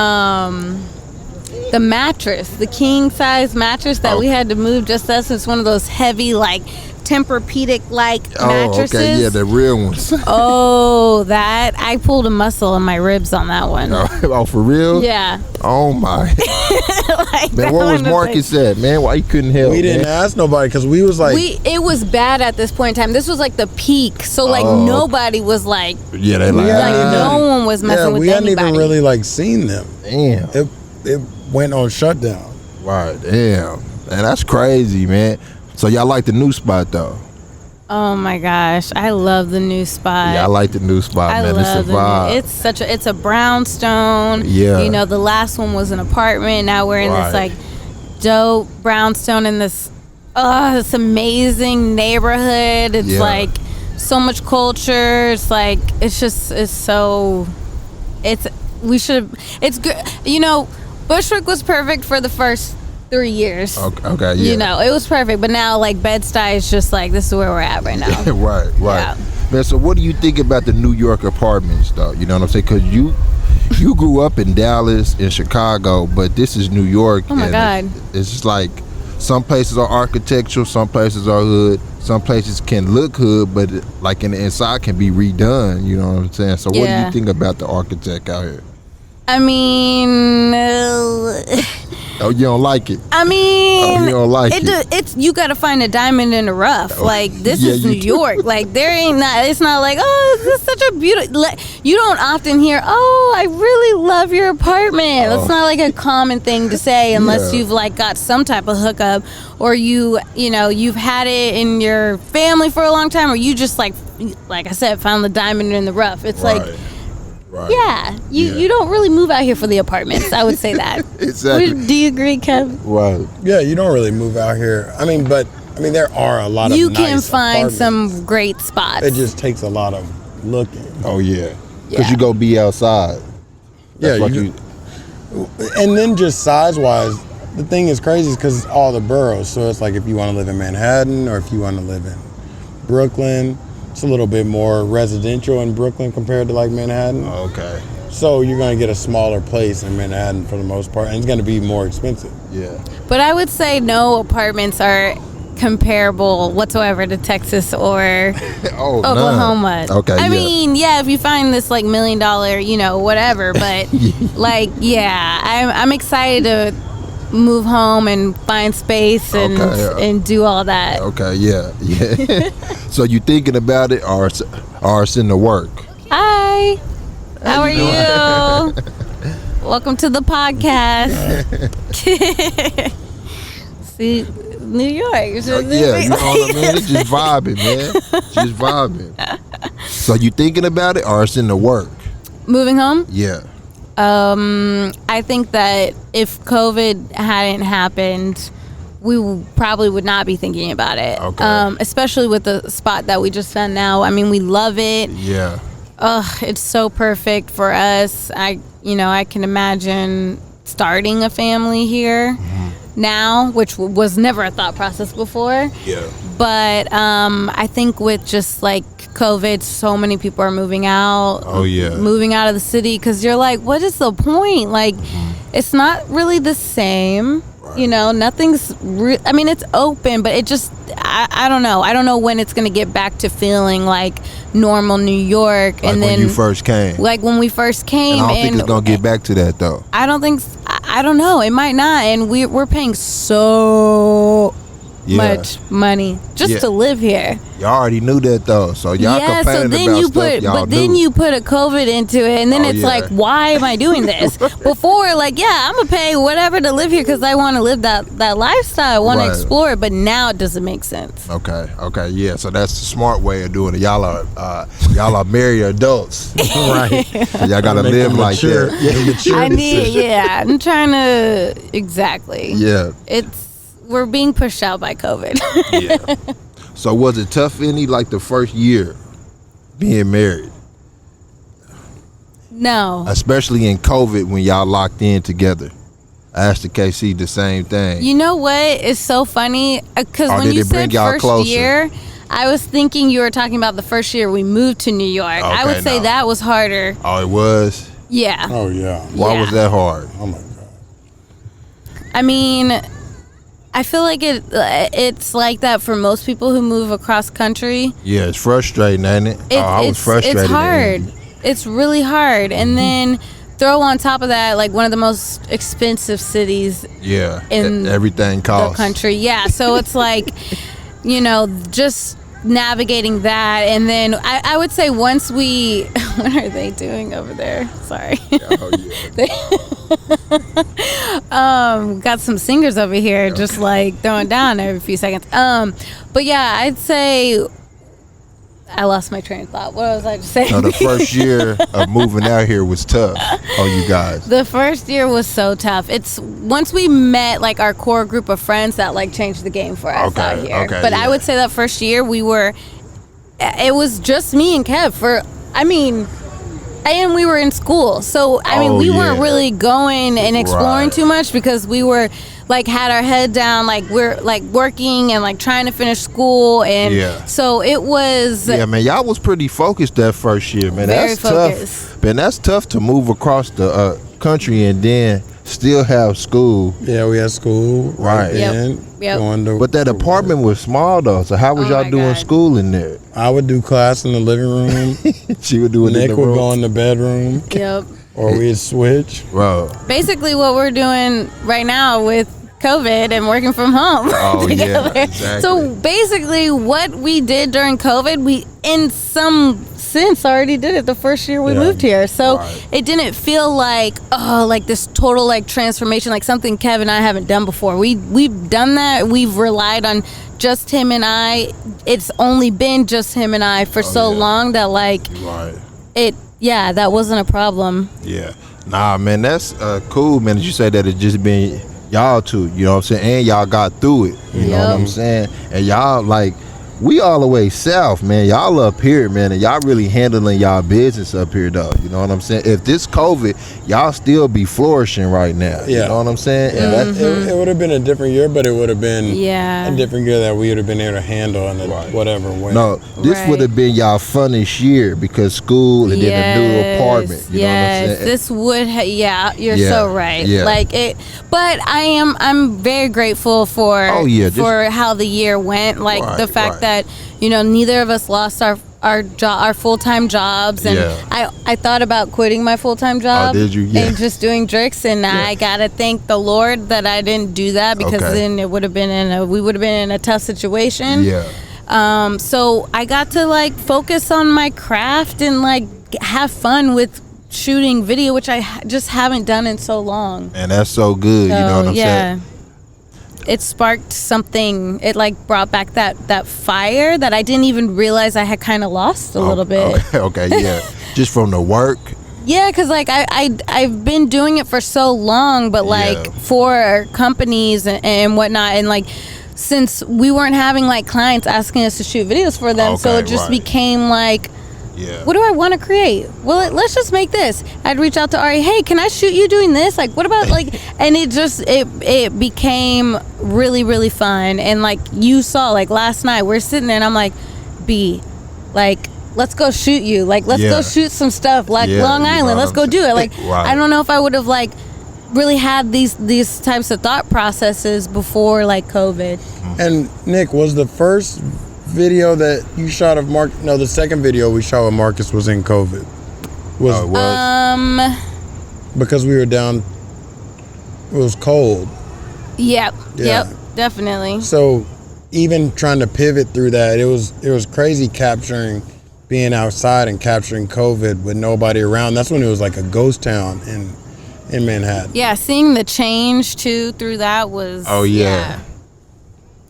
C: mattress, the king size mattress that we had to move just us. It's one of those heavy like Tempur-Pedic like mattresses.
A: Oh, okay. Yeah, the real ones.
C: Oh, that I pulled a muscle in my ribs on that one.
A: Oh, for real?
C: Yeah.
A: Oh my.
C: Like,
A: Man,
C: that
A: where was
C: one
A: Marcus at, man? Why you couldn't help?
D: We didn't
A: man?
D: ask nobody because we was like,
C: it was bad at this point in time. This was like the peak. So like
A: Oh.
C: nobody was like
A: Yeah, they like.
C: like
A: ah,
C: no one was messing with
D: we hadn't
C: anybody.
D: even really like seen them.
A: Damn.
D: It went on shutdown.
A: Right. Damn. Man, that's crazy, man. So y'all like the new spot though?
C: Oh my gosh, I love the new spot.
A: Yeah, I like the new spot,
C: I
A: man. It's a
C: love
A: vibe.
C: it's a brownstone.
A: Yeah.
C: You know, the last one was an apartment. Now we're in
A: Right.
C: this like dope brownstone in this amazing neighborhood. It's
A: Yeah.
C: like so much culture. It's like it's good. You know, Bushwick was perfect for the first 3 years.
A: Okay, yeah.
C: You know, it was perfect, but now like Bed-Stuy is just like this is where we're at right now.
A: right.
C: Yeah.
A: Man, so what do you think about the New York apartments, though? You know what I'm saying? Because you grew up in Dallas and Chicago, but this is New York.
C: Oh my
A: and
C: God.
A: It's just like some places are architectural, some places are hood, some places can look hood, but like in the inside can be redone. You know what I'm saying? So what do
C: Yeah.
A: you think about the architect out here?
C: I mean,
A: Oh, you don't like it?
C: I mean,
A: Oh, you don't like
C: It's you got to find a diamond in the rough. Like this
A: Yeah,
C: is
A: you
C: New
A: do.
C: York. Like there ain't not. It's not like this is such a beautiful. You don't often hear, "Oh, I really love your apartment." That's not like a common thing to say unless
A: Yeah.
C: you've like got some type of hookup or you know you've had it in your family for a long time or you just like I said found the diamond in the rough. It's like.
A: Right.
C: Yeah, you don't really move out here for the apartments. I would say that.
A: Exactly.
C: Do you agree, Kev?
A: Right.
D: Yeah, you don't really move out here. I mean, there are a lot of
C: You
D: nice
C: can find
D: apartments.
C: some great spots.
D: It just takes a lot of looking.
A: Oh yeah. Because
C: Yeah.
A: you go be outside. That's
D: Yeah,
A: like
D: and then just size-wise, the thing is crazy because it's all the boroughs. So it's like if you want to live in Manhattan or if you want to live in Brooklyn, it's a little bit more residential in Brooklyn compared to like Manhattan.
A: Okay.
D: So you're going to get a smaller place in Manhattan for the most part, and it's going to be more expensive.
A: Yeah.
C: But I would say no apartments are comparable whatsoever to Texas or
A: Oh, none.
C: Oklahoma.
A: Okay.
C: I
A: yeah.
C: mean, yeah, if you find this like $1 million, you know, whatever. But like, yeah, I'm excited to move home and find space and
A: Okay, yeah.
C: and do all that.
A: Okay, yeah. So you thinking about it or it's in the work?
C: Hi, how are you? Welcome to the podcast. See, New York. It's just
A: Yeah, you know what I mean? It's just vibing, man. Just vibing. So you thinking about it or it's in the work?
C: Moving home.
A: Yeah.
C: I think that if COVID hadn't happened, we probably would not be thinking about it.
A: Okay.
C: Especially with the spot that we just found now. I mean, we love it.
A: Yeah.
C: It's so perfect for us. I can imagine starting a family here now, which was never a thought process before.
A: Yeah.
C: But I think with just like COVID, so many people are moving out.
A: Oh, yeah.
C: Moving out of the city because you're like, what is the point? Like, it's not really the same. Right. You know, nothing's. I mean, it's open, but it just. I don't know. I don't know when it's gonna get back to feeling like normal New York.
A: Like
C: and
A: when
C: then
A: you first came.
C: like when we first came.
A: And I don't think it's gonna get back to that though.
C: I don't think. I don't know. It might not. And we're paying so much money just to live here.
A: Y'all already knew that though, so y'all complaining
C: then you put a COVID into it, and then it's like, why am I doing this? Before, like, yeah, I'm gonna pay whatever to live here because I want to live that lifestyle, I want to explore it, but now it doesn't make sense.
A: Okay, yeah. So that's the smart way of doing it. Y'all are married adults, right? So y'all gotta live like that.
C: I'm trying to exactly.
A: Yeah,
C: we're being pushed out by COVID.
A: Yeah. So was it tough any like the first year being married?
C: No.
A: Especially in COVID when y'all locked in together. I asked the KC the same thing.
C: You know what? It's so funny because when you said first year, I was thinking you were talking about the first year we moved to New York. Okay, I would say that was harder.
A: Oh, it was?
C: Yeah.
D: Oh, yeah.
A: Why was that hard?
D: Oh, my God.
C: I mean, I feel like it's like that for most people who move across country.
A: Yeah, it's frustrating, ain't it? I was frustrated.
C: It's hard. It's really hard. And then throw on top of that, like one of the most expensive cities in
A: everything costs.
C: The country. Yeah, so it's like, just navigating that. And then I would say once we, what are they doing over there? Sorry. Got some singers over here just like throwing down every few seconds. But yeah, I'd say I lost my train of thought. What was I just saying?
A: No, the first year of moving out here was tough on you guys.
C: The first year was so tough. It's once we met like our core group of friends that like changed the game for us out here. But I would say that first year it was just me and Kev and we were in school. So, we weren't really going and exploring too much because we were like had our head down, like we're like working and like trying to finish school. And so it was.
A: Yeah, man, y'all was pretty focused that first year, man.
C: Very
A: that's
C: focused.
A: Tough. Man, that's tough to move across the country and then still have school.
D: Yeah, we had school. Right.
C: Yep.
A: But that apartment was small though. So how was y'all doing school in there?
D: I would do class in the living room.
A: She would do it in the room.
D: Nick would go in the bedroom.
C: Yep.
D: Or we'd switch.
A: Bro.
C: Basically what we're doing right now with COVID and working from home together.
A: Yeah, exactly.
C: So basically what we did during COVID, we in some sense already did it the first year we moved here. So it didn't feel like like this total like transformation, like something Kev and I haven't done before. We've done that. We've relied on just him and I. It's only been just him and I for so long that like that wasn't a problem.
A: Yeah. Nah, man, that's cool, man, that you say that it just been y'all two, you know what I'm saying? And y'all got through it, you know what I'm saying? And y'all, like, we all the way south, man. Y'all up here, man, and y'all really handling y'all business up here, though. You know what I'm saying? If this COVID, y'all still be flourishing right now. You know what I'm saying? And
D: it would have been a different year, but it would have been a different year that we would have been able to handle in whatever way.
A: No, this would have been y'all funnest year because school and then a new apartment. You know what I'm saying?
C: This would you're so right. Like it, but I'm very grateful for how the year went. Like the fact that neither of us lost our full-time jobs, and I thought about quitting my full-time job and just doing Drix, and I gotta thank the Lord that I didn't do that because then we would have been in a tough situation. So I got to like focus on my craft and like have fun with shooting video, which I just haven't done in so long.
A: And that's so good. You know what I'm saying?
C: It sparked something. It like brought back that fire that I didn't even realize I had kind of lost a little bit.
A: Just from the work.
C: Yeah, because like I've been doing it for so long, but like for companies and whatnot, and like since we weren't having like clients asking us to shoot videos for them, so it just became like, what do I want to create? Well, let's just make this. I'd reach out to Ari, hey, can I shoot you doing this? Like, what about like, and it became really, really fun. And like you saw, like last night, we're sitting there and I'm like, B, like, let's go shoot you. Like, let's go shoot some stuff like Long Island. Let's go do it. Like, I don't know if I would have like really had these types of thought processes before like COVID.
D: And Nick, was the first video that you shot of the second video we shot with Marcus was in COVID. Because we were down, it was cold.
C: Yep, definitely.
D: So even trying to pivot through that, it was crazy capturing being outside and capturing COVID with nobody around. That's when it was like a ghost town in Manhattan.
C: Yeah, seeing the change too through that was.
A: Oh yeah.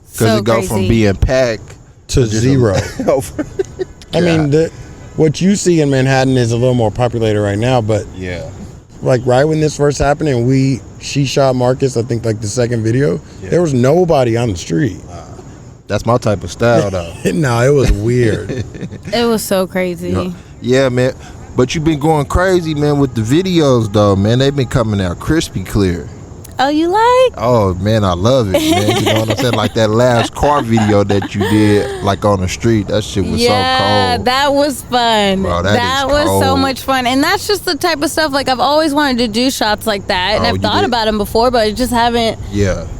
A: Because
C: So
A: it go
C: crazy.
A: from being packed
D: To zero. I mean, what you see in Manhattan is a little more populated right now, but
A: yeah.
D: like right when this first happened and she shot Marcus, I think like the second video, there was nobody on the street.
A: That's my type of style though.
D: No, it was weird.
C: It was so crazy.
A: Yeah, man. But you've been going crazy, man, with the videos though, man. They've been coming out crispy clear.
C: Oh, you like?
A: Oh man, I love it, man. You know what I'm saying? Like that last car video that you did, like on the street, that shit was so cold.
C: That was fun.
A: Bro,
C: that
A: is
C: was so
A: cold.
C: much fun, and that's just the type of stuff. Like I've always wanted to do shots like that, and
A: Oh,
C: I've
A: you
C: thought
A: did?
C: about them before, but I just haven't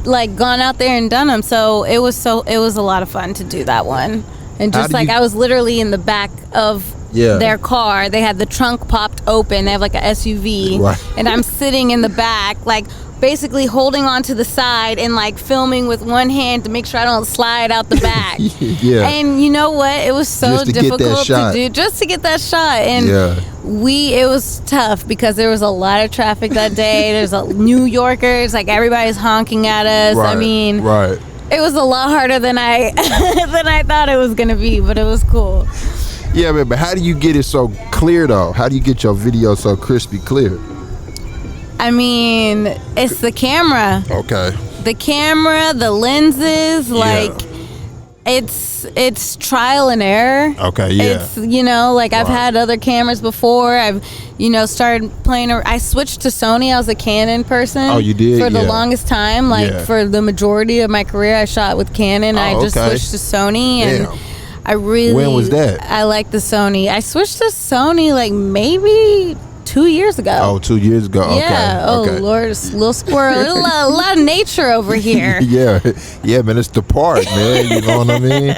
C: like gone out there and done them. So it was a lot of fun to do that one, and
A: How
C: just
A: do
C: like
A: you-
C: I was literally in the back of. Their car. They had the trunk popped open. They have like a SUV,
A: Right.
C: and I'm sitting in the back, like basically holding on to the side and like filming with one hand to make sure I don't slide out the back.
A: Yeah.
C: And you know what? It was so
A: Just to get that
C: difficult to
A: shot.
C: do just to get that shot. And
A: Yeah.
C: it was tough because there was a lot of traffic that day. There's New Yorkers, like everybody's honking at us. I mean,
A: right.
C: it was a lot harder than I than I thought it was gonna be, but it was cool.
A: Yeah, man, but how do you get it so clear though? How do you get your video so crispy clear?
C: I mean, it's the camera.
A: Okay.
C: The camera, the lenses, like it's trial and error.
A: Okay, yeah.
C: It's, like I've had other cameras before. I've, started playing. I switched to Sony. I was a Canon person.
A: Oh, you did?
C: For the
A: Yeah.
C: longest time. Like
A: Yeah.
C: for the majority of my career, I shot with Canon. I just
A: okay.
C: switched to Sony. And
A: Damn.
C: I really.
A: When was that?
C: I like the Sony. I switched to Sony like maybe 2 years ago.
A: Oh, 2 years ago. Okay.
C: Yeah. Oh,
A: okay.
C: Lord, it's a little squirrel. There's a lot of nature over here.
A: Yeah, man, it's the part, man. You know what I mean?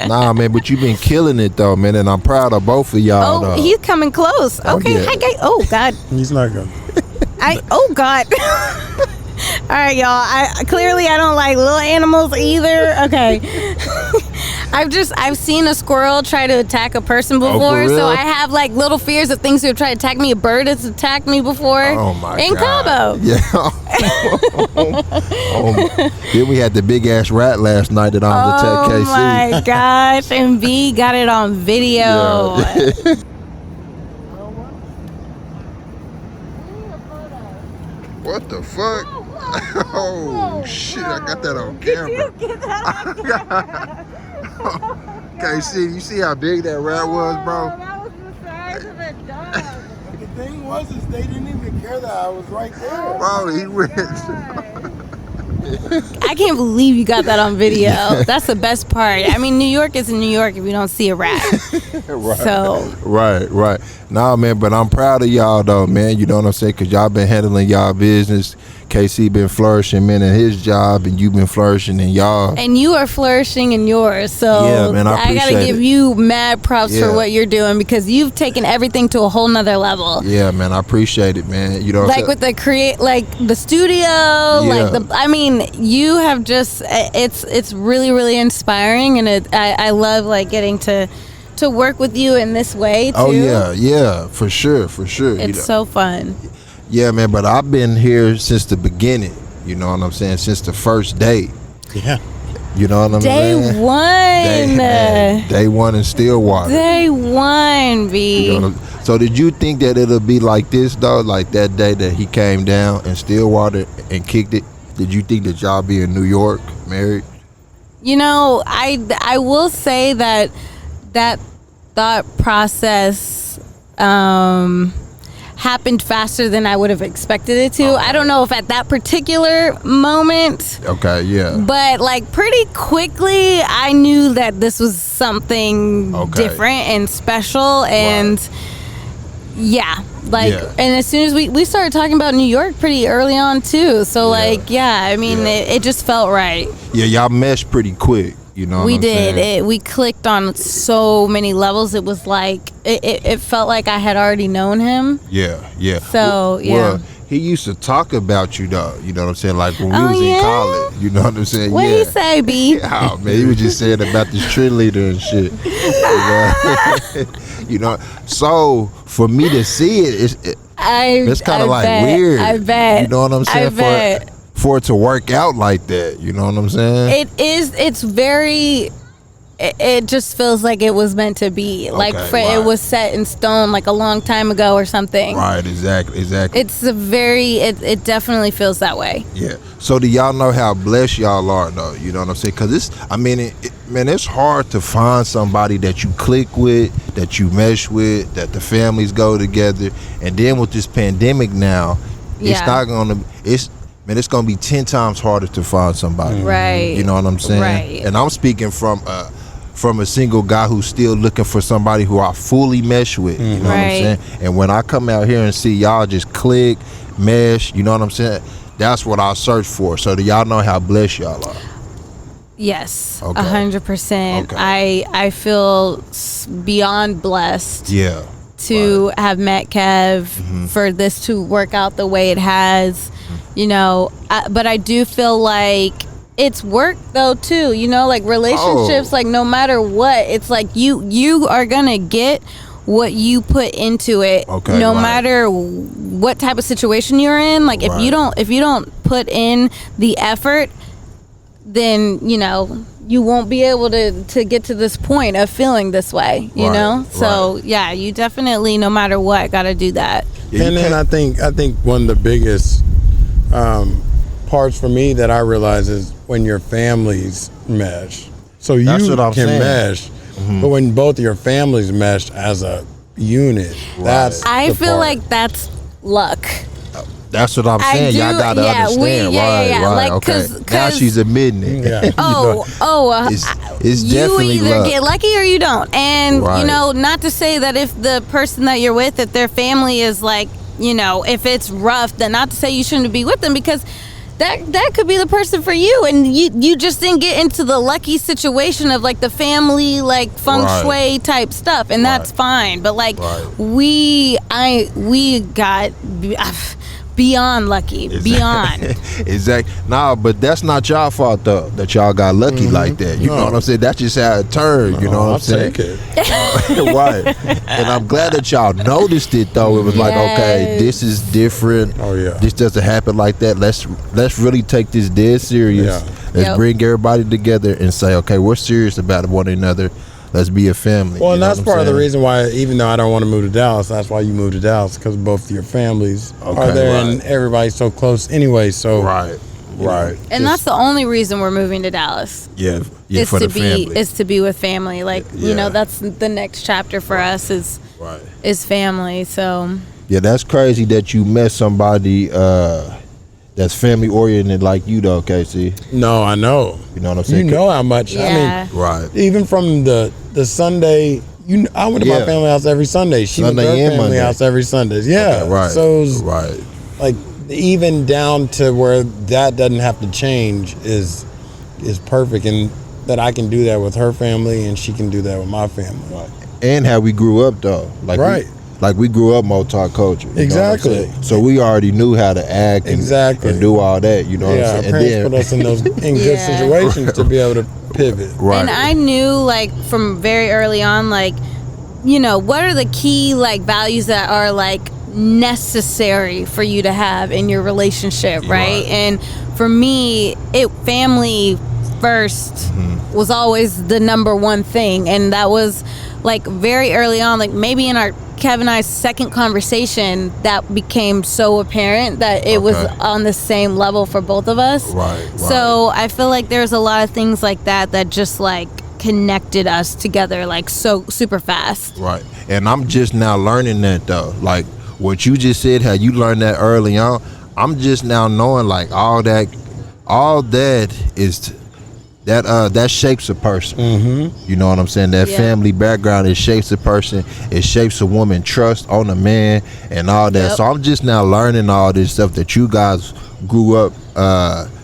A: Nah, man, but you've been killing it though, man, and I'm proud of both of y'all.
C: Oh,
A: though.
C: he's coming close. Okay,
A: yeah.
C: hi, guys. Oh, God.
D: He's not going.
C: Oh, God. All right, y'all. I don't like little animals either. Okay. I've seen a squirrel try to attack a person before,
A: real?
C: so I have like little fears of things that have tried to attack me. A bird has attacked me before.
A: Oh my
C: in
A: God.
C: Cabo.
A: Yeah. Then we had the big ass rat last night that I was
C: Oh
A: attack KC.
C: my gosh, and B got it on video.
A: Yeah. What the fuck? Oh shit! I got that on camera. KC, you see how big that rat was, bro?
C: That was the size of a dog.
D: The thing was, they didn't even care that I was right there.
A: Bro, he went.
C: I can't believe you got that on video. That's the best part. I mean, New York is in New York if you don't see a rat.
A: Right.
C: So,
A: Right. Nah, man, but I'm proud of y'all though, man. You know what I'm saying? Cause y'all been handling y'all business. KC been flourishing, man, in his job, and you been flourishing in y'all.
C: and you are flourishing in yours. So,
A: Yeah, man, I
C: gotta
A: appreciate
C: give
A: it.
C: you mad props
A: Yeah.
C: for what you're doing because you've taken everything to a whole nother level.
A: Yeah, man, I appreciate it, man. You know what I'm
C: Like
A: saying?
C: with the studio, I mean, you have just, it's really, really inspiring. And I love like getting to work with you in this way too.
A: Oh yeah, for sure.
C: It's
A: You know.
C: so fun.
A: Yeah, man, but I've been here since the beginning. You know what I'm saying? Since the first day.
D: Yeah.
A: You know what I'm saying? Day one in Stillwater.
C: Day one, B.
A: You know, so did you think that it'll be like this though? Like that day that he came down in Stillwater and kicked it? Did you think that y'all be in New York married?
C: You know, I will say that thought process happened faster than I would have expected it to. I don't know if at that particular moment,
A: Okay, yeah.
C: but like pretty quickly I knew that this was something different and special and and as soon as we started talking about New York pretty early on too. So I mean it just felt right.
A: Yeah, y'all meshed pretty quick. You know what
C: We
A: I'm
C: did.
A: saying?
C: We clicked on so many levels. It was like it felt like I had already known him.
A: Yeah.
C: So, yeah.
A: Well, he used to talk about you though. You know what I'm saying? Like when we
C: Oh,
A: was
C: yeah?
A: in college. You know what I'm saying?
C: What
A: yeah.
C: he say, B?
A: Oh man, he was just saying about this cheerleader and shit. You know, so for me to see it, it's kind of like
C: bet,
A: weird.
C: I bet.
A: You know what I'm saying?
C: I bet.
A: For it to work out like that, you know what I'm saying?
C: It is. It's very. It just feels like it was meant to be. Like
A: right.
C: it was set in stone, like a long time ago or something.
A: Right. Exactly.
C: It's a very. It definitely feels that way.
A: Yeah. So do y'all know how blessed y'all are though? You know what I'm saying? Because it's hard to find somebody that you click with, that you mesh with, that the families go together, and then with this pandemic now, it's not gonna. It's gonna be 10 times harder to find somebody.
C: Right.
A: You know what I'm saying?
C: Right.
A: And I'm speaking from a single guy who's still looking for somebody who I fully mesh with. You know what I'm saying? And when I come out here and see y'all just click, mesh, you know what I'm saying? That's what I search for. So do y'all know how blessed y'all are?
C: Yes.
A: Okay.
C: 100%.
A: Okay.
C: I feel beyond blessed.
A: Yeah.
C: To have met Kev, for this to work out the way it has, you know, but I do feel like it's work though too, you know, like relationships, like no matter what, it's like you are gonna get what you put into it, no matter what type of situation you're in. Like if you don't put in the effort, then you know you won't be able to get to this point of feeling this way, you know? So yeah, you definitely, no matter what, gotta do that.
D: And then I think one of the biggest parts for me that I realize is when your families mesh. So you can mesh, but when both your families mesh as a unit,
C: I feel like that's luck.
A: That's what I'm saying. Y'all gotta understand, right? Like, okay. Now she's admitting it.
C: Yeah.
A: It's
C: you
A: definitely
C: either
A: luck.
C: get lucky or you don't. And you know, not to say that if the person that you're with, if their family is like, you know, if it's rough, then not to say you shouldn't be with them, because that could be the person for you, and you just didn't get into the lucky situation of like the family like feng shui type stuff, and that's fine. But like we got beyond lucky, beyond.
A: Exactly. Nah, but that's not y'all fault though, that y'all got lucky like that. You know what I'm saying? That's just how it turned. You know what I'm saying?
D: Take it.
A: Right. And I'm glad that y'all noticed it though. It was like, okay, this is different.
D: Oh yeah.
A: This doesn't happen like that. Let's really take this dead serious.
D: Yeah.
A: Let's bring everybody together and say, okay, we're serious about one another. Let's be a family.
D: Well, and that's part of the reason why, even though I don't want to move to Dallas, that's why you moved to Dallas, because both of your families are there, and everybody's so close anyway. So
C: and that's the only reason we're moving to Dallas.
A: Yeah,
C: is
A: for
C: to
A: the family.
C: is to be with family. Like you know, that's the next chapter for us is family. So
A: yeah, that's crazy that you met somebody that's family oriented like you though, Casey.
D: No, I know.
A: You know what I'm saying?
D: You know how much. I mean, even from the Sunday, I went to my family house every Sunday. She went to her family house every Sunday. Yeah,
A: okay,
D: so it was like even down to where that doesn't have to change is perfect, and that I can do that with her family and she can do that with my family.
A: And how we grew up though, like we grew up Motown culture.
D: Exactly.
A: So we already knew how to act and do all that. You know what I'm saying?
D: Our parents put us in those good situations to be able to pivot.
C: And I knew like from very early on, like, you know, what are the key like values that are like necessary for you to have in your relationship, right? And for me, family first was always the number one thing, and that was like very early on, like maybe in our Kev and I's second conversation, that became so apparent that it was on the same level for both of us. So I feel like there's a lot of things like that just like connected us together like so super fast.
A: And I'm just now learning that though. Like what you just said, how you learned that early on, I'm just now knowing like all that is that shapes a person. You know what I'm saying? That family background, it shapes a person. It shapes a woman trust on a man and all that. So I'm just now learning all this stuff that you guys grew up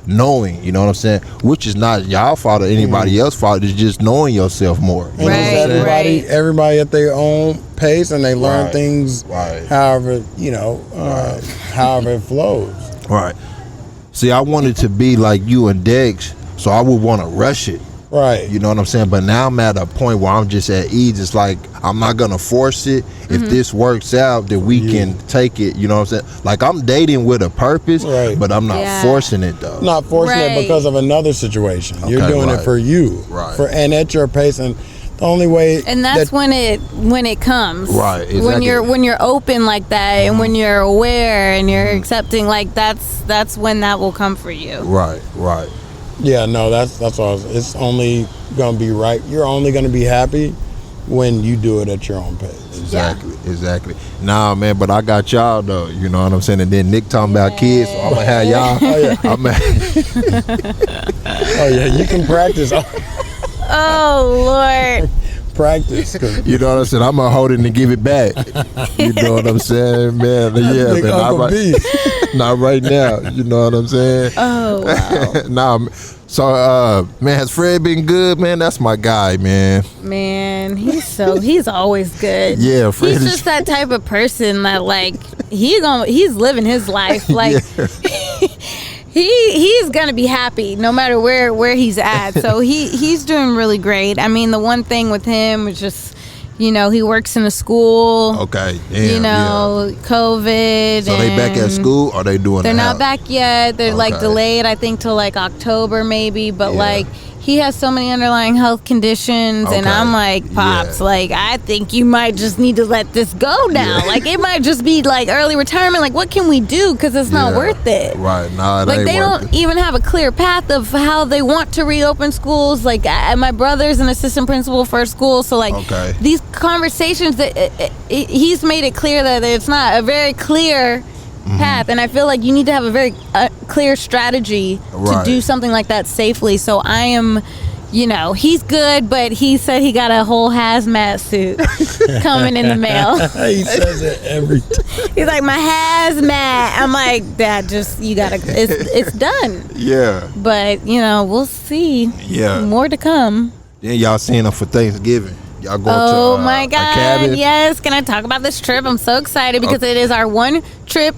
A: knowing, you know what I'm saying? Which is not y'all fault or anybody else's fault. It's just knowing yourself more. You know what I'm
C: Right,
A: saying?
D: Everybody at their own pace, and they learn things however, however it flows.
A: Right. See, I wanted to be like you and Dex, so I would want to rush it.
D: Right.
A: You know what I'm saying? But now I'm at a point where I'm just at ease. It's like, I'm not going to force it. If this works out, then we can take it. You know what I'm saying? Like, I'm dating with a purpose, but I'm not forcing it, though.
D: Not forcing it because of another situation. You're doing it for you.
A: Right.
D: And at your pace. And the only way.
C: And that's when it comes.
A: Right. Exactly.
C: When you're open like that, and when you're aware and you're accepting, like that's when that will come for you.
A: Right. Right.
D: Yeah, no, that's all. It's only gonna be right. You're only gonna be happy when you do it at your own pace.
A: Exactly. Nah, man, but I got y'all though. You know what I'm saying? And then Nick talking about kids, so I'm gonna have y'all.
D: Oh yeah, you can practice.
C: Oh Lord.
D: Practice.
A: You know what I'm saying? I'm gonna hold it and give it back. You know what I'm saying, man? Yeah, man. Not right now. You know what I'm saying?
C: Oh wow.
A: Nah. So, man, has Fred been good, man? That's my guy, man.
C: Man, he's always good.
A: Yeah, Fred
C: he's
A: is
C: just that type of person that like he's living his life like. He's gonna be happy no matter where he's at. So he's doing really great. I mean, the one thing with him is just, he works in a school.
A: Okay. Damn,
C: COVID.
A: So they back at school, or they doing?
C: They're not back yet. They're like delayed, I think, till like October maybe. But like he has so many underlying health conditions, and I'm like, Pops, like I think you might just need to let this go now. Like it might just be like early retirement. Like what can we do? Because it's not worth it.
A: Right. Nah,
C: like they don't even have a clear path of how they want to reopen schools. Like my brother's an assistant principal for a school, so like these conversations that he's made it clear that it's not a very clear path, and I feel like you need to have a very clear strategy to do something like that safely. So I am, he's good, but he said he got a whole hazmat suit coming in the mail.
D: He says it every time.
C: He's like, my hazmat. I'm like, Dad, you gotta, it's done.
A: Yeah.
C: But we'll see.
A: Yeah.
C: More to come.
A: Then y'all seeing them for Thanksgiving. Y'all going
C: to
A: a
C: my God,
A: cabin?
C: yes. Can I talk about this trip? I'm so excited because it is our one trip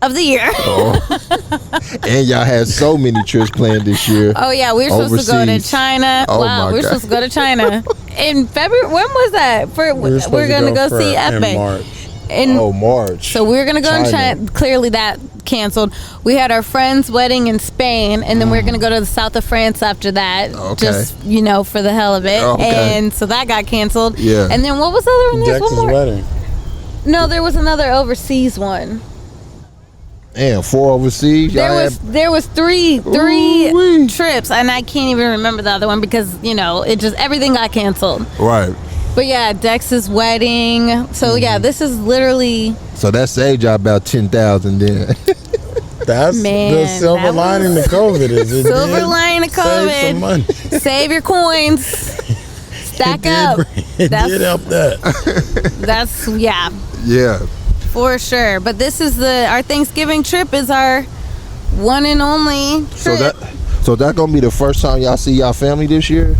C: of the year.
A: And y'all had so many trips planned this year.
C: Oh yeah, we were supposed to go to China.
A: Oh,
C: we were supposed to go to China in February. When was that? We're gonna go see Epic
D: in March.
A: March.
C: So we were gonna go to China. Clearly that canceled. We had our friend's wedding in Spain, and then we were gonna go to the south of France after that. Just for the hell of it. And so that got canceled.
A: Yeah.
C: And then what was the other one?
D: Dex's wedding.
C: No, there was another overseas one.
A: And 4 overseas.
C: There was three trips, and I can't even remember the other one because it just everything got canceled.
A: Right.
C: But yeah, Dex's wedding. So yeah, this is literally.
A: So that saved y'all about 10,000 then.
D: That's the silver lining to COVID. Is it?
C: Silver lining to COVID.
D: Save some money.
C: Save your coins. Stack up.
D: It did help that.
C: That's
A: Yeah.
C: For sure. But this is our Thanksgiving trip is our one and only trip.
A: So that gonna be the first time y'all see y'all family this year?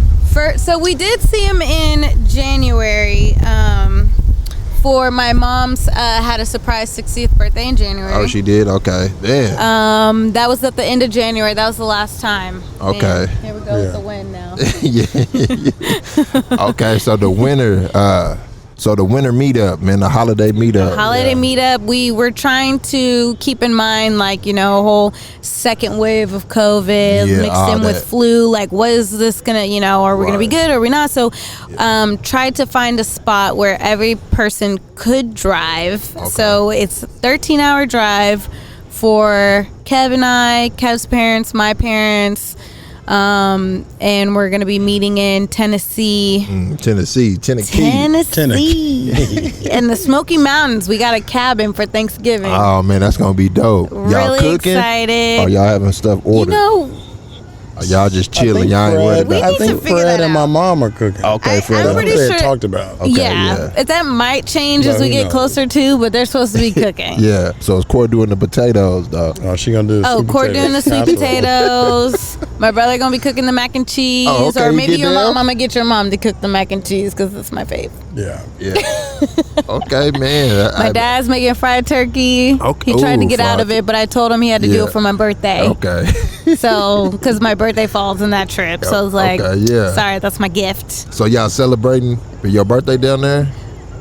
C: So we did see him in January. For my mom's had a surprise 60th birthday in January.
A: Oh, she did? Okay. Damn.
C: That was at the end of January. That was the last time.
A: Okay.
C: And here we go with the win now.
A: Yeah. Okay, so the winter meetup, man, the holiday meetup.
C: Meetup. We were trying to keep in mind, like, a whole second wave of COVID mixed in with flu. Like, what is this gonna, are we gonna be good or are we not? So, tried to find a spot where every person could drive. Okay. So it's a 13-hour drive for Kev and I, Kev's parents, my parents. And we're gonna be meeting in Tennessee, in the Smoky Mountains. We got a cabin for Thanksgiving.
A: Oh man, that's gonna be dope. Y'all
C: really
A: cooking?
C: Excited.
A: Or y'all having stuff ordered? Y'all just chilling. Y'all ain't worried
C: We
A: about
C: need
A: it.
C: to
D: think
C: figure
D: Fred
C: that
D: and my
C: out.
D: mom are cooking.
A: Okay, Fred.
C: I'm pretty
D: They
C: sure-
D: had talked about.
A: Okay,
C: yeah. That might change as
D: But
C: we
D: who
C: get
D: knows?
C: closer to, but they're supposed to be cooking.
A: Yeah. So it's Cord doing the potatoes, though.
D: Oh, she gonna do the
C: Oh,
D: sweet
C: Cord doing the sweet
D: casserole.
C: potatoes. My brother gonna be cooking the mac and cheese,
A: Oh, okay,
C: or
A: you
C: maybe
A: get
C: your
A: down?
C: mom. I'm gonna get your mom to cook the mac and cheese because it's my fave.
D: Yeah.
A: Yeah. Okay, man.
C: My dad's making fried turkey.
A: Okay.
C: He tried to
A: Ooh,
C: get out
A: fried
C: of it, but I told him he had to do
A: Yeah.
C: it for my birthday.
A: Okay.
C: So, because my birthday falls in that trip, so I was like,
A: Okay, yeah.
C: sorry, that's my gift.
A: So y'all celebrating for your birthday down there?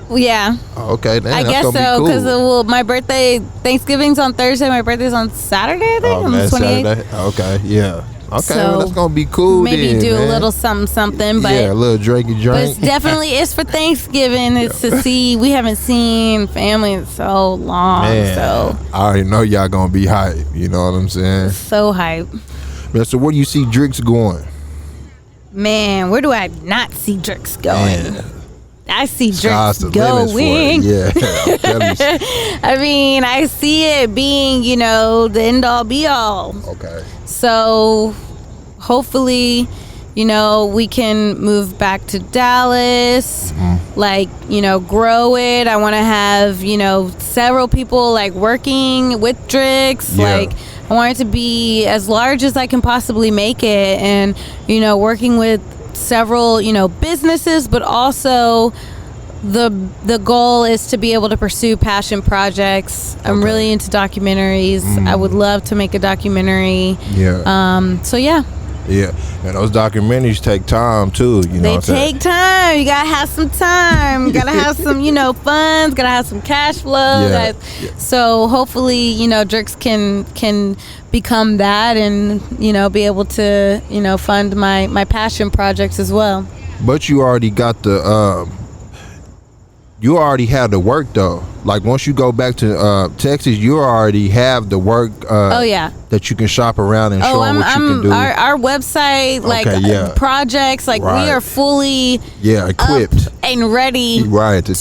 C: Well, yeah,
A: Oh, okay, damn,
C: I
A: that's
C: guess
A: gonna
C: so.
A: be
C: Because
A: cool.
C: my birthday, Thanksgiving's on Thursday. My birthday's on Saturday, I think,
A: Oh,
C: on
A: man,
C: the 28th.
A: Saturday. Okay, yeah. Okay,
C: So,
A: well, that's gonna be cool.
C: Maybe
A: then,
C: do
A: man.
C: a little something, but
A: yeah, a little drinky
C: But it's
A: drink.
C: definitely it's for Thanksgiving. It's to see. We haven't seen family in so long,
A: Man,
C: so
A: I already know y'all gonna be hype. You know what I'm saying?
C: so hype.
A: Man, so where do you see Drix going?
C: Man, where do I not see Drix going?
A: Man,
C: I see
A: sky's
C: Drix
A: the limit for
C: going.
A: it. Yeah, I'm telling you.
C: I mean, I see it being, the end all be all.
A: Okay.
C: So hopefully, we can move back to Dallas, grow it. I want to have, several people working with Drix.
A: Yeah.
C: I want it to be as large as I can possibly make it, and, working with several, businesses, but also the goal is to be able to pursue passion projects. I'm
A: Okay.
C: really into documentaries. I would love to make a documentary.
A: Yeah.
C: So yeah,
A: Yeah. And those documentaries take time too. You know
C: they
A: what I'm saying?
C: take time. You gotta have some time. You gotta have some, funds. Gotta have some cash flow.
A: Yeah.
C: So hopefully, Drix can become that, and be able to fund my passion projects as well.
A: But you already got the you already have the work though. Like once you go back to Texas, you already have the work
C: Oh yeah.
A: that you can shop around and show them what you can do.
C: Our website,
A: Okay, yeah.
C: projects,
A: Right.
C: we are fully
A: Yeah, equipped.
C: up and ready
A: Right, to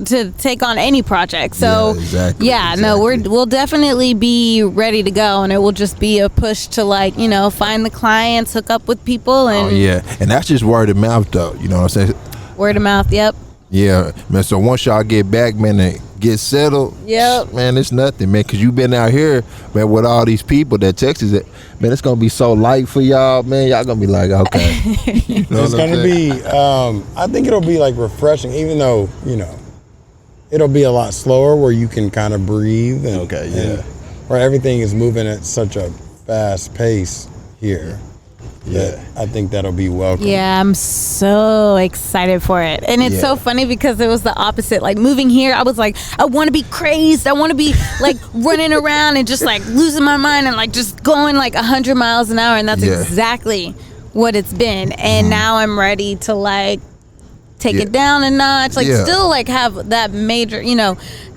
C: to take on any project. So
A: Yeah, exactly,
C: no,
A: exactly.
C: we'll definitely be ready to go, and it will just be a push to find the clients, hook up with people, and
A: Oh yeah, and that's just word of mouth though. You know what I'm saying?
C: word of mouth. Yep.
A: Yeah, man. So once y'all get back, man, and get settled,
C: Yep.
A: man, it's nothing, man. Cause you been out here, man, with all these people that Texas, man, it's gonna be so light for y'all, man. Y'all gonna be like, okay, you know
D: It's
A: what I'm
D: gonna
A: saying?
D: be. I think it'll be refreshing, even though it'll be a lot slower where you can kind of breathe. And,
A: Okay, yeah.
D: where everything is moving at such a fast pace here.
A: Yeah.
D: That I think that'll be welcome.
C: Yeah, I'm so excited for it. And it's so
A: Yeah.
C: funny because it was the opposite. Like moving here, I was like, I want to be crazed. I want to be running around and just losing my mind and just going 100 miles an hour. And that's
A: Yeah.
C: exactly what it's been. And now I'm ready to take
A: Yeah.
C: it down a notch.
A: Yeah.
C: Still have that major,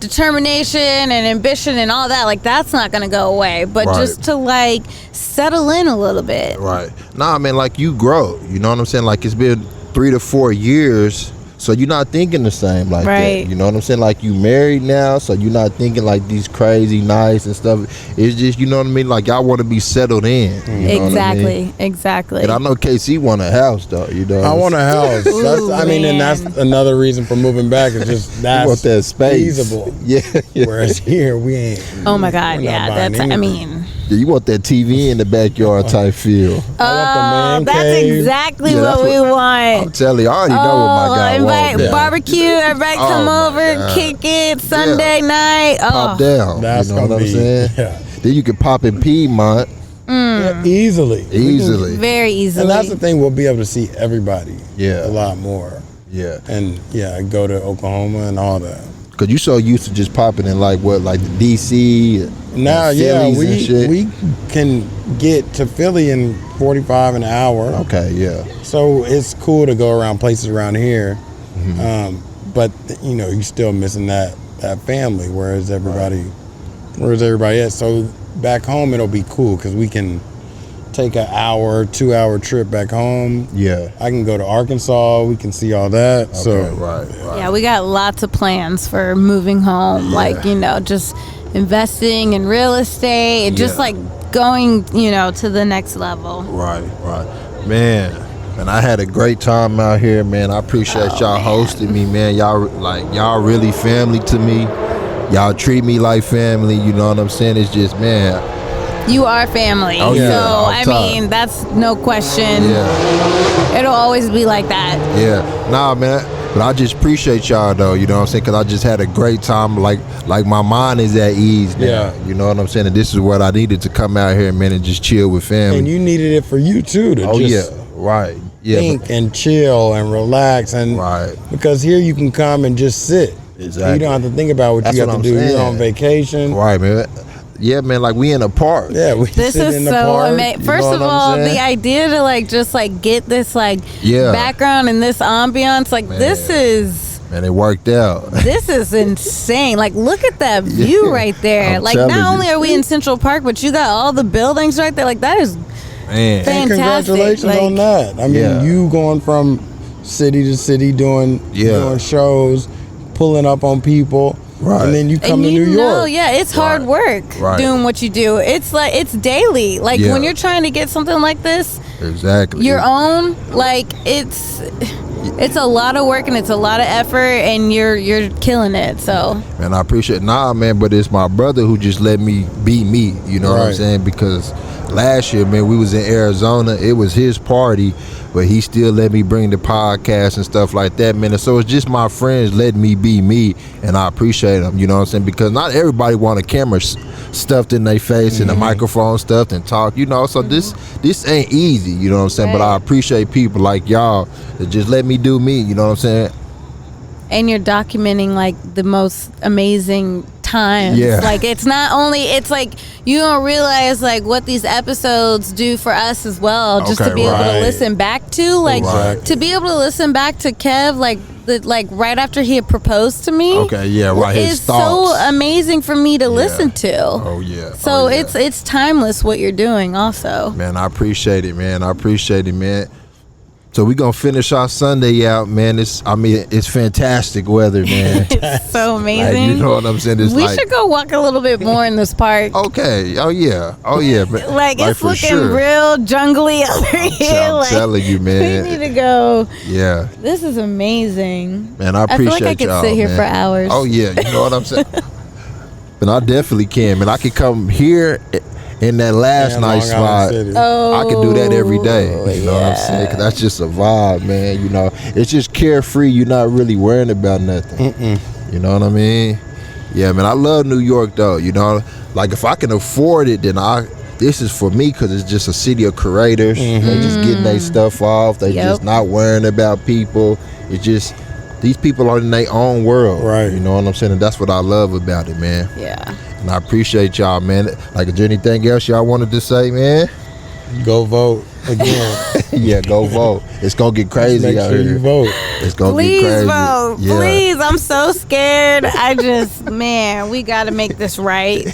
C: determination and ambition and all that. That's not going to go away. But
A: Right.
C: just to settle in a little bit.
A: Right. Nah, man, you grow. You know what I'm saying? It's been 3 to 4 years, so you're not thinking the same
C: Right.
A: that. You know what I'm saying? You married now, so you're not thinking these crazy nights and stuff. It's just, you know what I mean? Y'all want to be settled in. You know what I mean?
C: Exactly.
A: And I know KC want a house though. You know.
D: I want a house.
C: Ooh,
D: and that's
C: man.
D: another reason for moving back. Is just
A: You
D: that's
A: want that space.
D: feasible.
A: Yeah. Yeah.
D: Whereas here we ain't.
C: Oh my God,
D: We're not
C: yeah,
D: buying
C: that's. I
D: anything.
C: mean,
A: Yeah, you want that TV in the backyard type feel.
D: I want the man
C: that's
D: cave.
C: exactly
A: Yeah,
C: what
A: that's
C: we
A: I'm
C: want.
A: telling you, I already know what my guy
C: invite
A: wants.
C: barbecue, everybody
A: Oh
C: come
A: my
C: over,
A: God.
C: kick it Sunday night.
A: Pop
C: Oh,
A: down.
D: That's
A: you know what
D: gonna
A: I'm
D: be
A: saying?
D: yeah.
A: Then you can pop in Piedmont
D: Yeah, easily. We can-
A: easily.
C: very easily.
D: And that's the thing. We'll be able to see everybody.
A: Yeah.
D: A lot more.
A: Yeah.
D: And go to Oklahoma and all that.
A: Cause you so used to just popping in the DC.
D: Now,
A: and
D: yeah,
A: Phillies and shit.
D: we can get to Philly in 45 an hour.
A: Okay, yeah.
D: So it's cool to go around places around here.
A: Mm-hmm.
D: But you're still missing that family. Whereas everybody at. So back home it'll be cool because we can take an hour, 2 hour trip back home.
A: Yeah.
D: I can go to Arkansas. We can see all that.
A: Okay,
D: So
A: right.
C: yeah, we got lots of plans for moving home.
A: Yeah.
C: Just investing in real estate and just
A: Yeah.
C: going, to the next level.
A: Right, man. And I had a great time out here, man. I appreciate y'all hosting me, man. Y'all really family to me. Y'all treat me like family. You know what I'm saying? It's just, man.
C: You are family.
A: Oh, yeah,
C: So, I mean, that's no question.
A: Yeah.
C: It'll always be like that.
A: Yeah. Nah, man. But I just appreciate y'all, though. You know what I'm saying? Because I just had a great time. Like my mind is at ease now.
D: Yeah.
A: You know what I'm saying? And this is what I needed to come out here, man, and just chill with family.
D: And you needed it for you, too, to just
A: right. Yeah,
D: think and chill and relax. And
A: right.
D: Because here you can come and just sit.
A: Exactly.
D: You don't have to think about what you have to do.
A: Saying.
D: You're on vacation.
A: Right, man. Yeah, man, like we in a park.
D: Yeah,
C: this
D: sit
C: is
D: in the
C: so
D: park.
C: amazing. First of all, the idea to just get this background and this ambiance, this is.
A: Man, it worked out.
C: This is insane. Look at that view right there. Not only are we in Central Park, but you got all the buildings right there. That is
A: man.
C: fantastic.
D: And congratulations on that. I mean, you going from city to city doing shows, pulling up on people. Right. And then you come to New York.
C: It's hard work doing what you do. It's it's daily. When you're trying to get something like this,
A: exactly,
C: your own, it's a lot of work and it's a lot of effort, and you're killing it. So,
A: man, I appreciate it. Nah, man, but it's my brother who just let me be me. You know what I'm saying? Because last year, man, we was in Arizona. It was his party, but he still let me bring the podcast and stuff like that, man. And so it's just my friends letting me be me, and I appreciate them. You know what I'm saying? Because not everybody want a camera stuffed in their face and a microphone stuffed and talk. So this ain't easy. You know what I'm saying? But I appreciate people like y'all that just let me do me. You know what I'm saying?
C: And you're documenting the most amazing times.
A: Yeah.
C: It's not only, it's you don't realize what these episodes do for us as well, just to be able to listen back to to be able to listen back to Kev right after he had proposed to me. His thoughts. So amazing for me to listen to. So it's timeless what you're doing also.
A: Man, I appreciate it, man. So we gonna finish our Sunday out, man. It's fantastic weather, man.
C: It's so amazing.
A: You know what I'm saying?
C: We should go walk a little bit more in this park.
A: Okay. Oh yeah.
C: It's looking real jungly over here.
A: I'm telling you, man.
C: We need to go.
A: Yeah.
C: This is amazing.
A: Man, I appreciate y'all.
C: I feel like I could sit here for hours.
A: Oh yeah, you know what I'm saying? But I definitely can, man. I could come here in that last night spot. I could do that every day. You know what I'm saying? 'Cause that's just a vibe, man. It's just carefree. You're not really worrying about nothing. You know what I mean? Yeah, man. I love New York, though. If I can afford it, then this is for me, because it's just a city of creators. They just getting their stuff off. They just not worrying about people. It's just these people are in their own world. Right. You know what I'm saying? And that's what I love about it, man.
C: Yeah.
A: And I appreciate y'all, man. Is there anything else y'all wanted to say, man?
D: Go vote again.
A: Yeah, go vote. It's gonna get crazy
D: Make
A: out
D: sure
A: here.
D: You vote.
A: It's gonna
C: Please
A: get crazy.
C: Vote.
A: Yeah.
C: Please, I'm so scared. Man, we gotta make this right.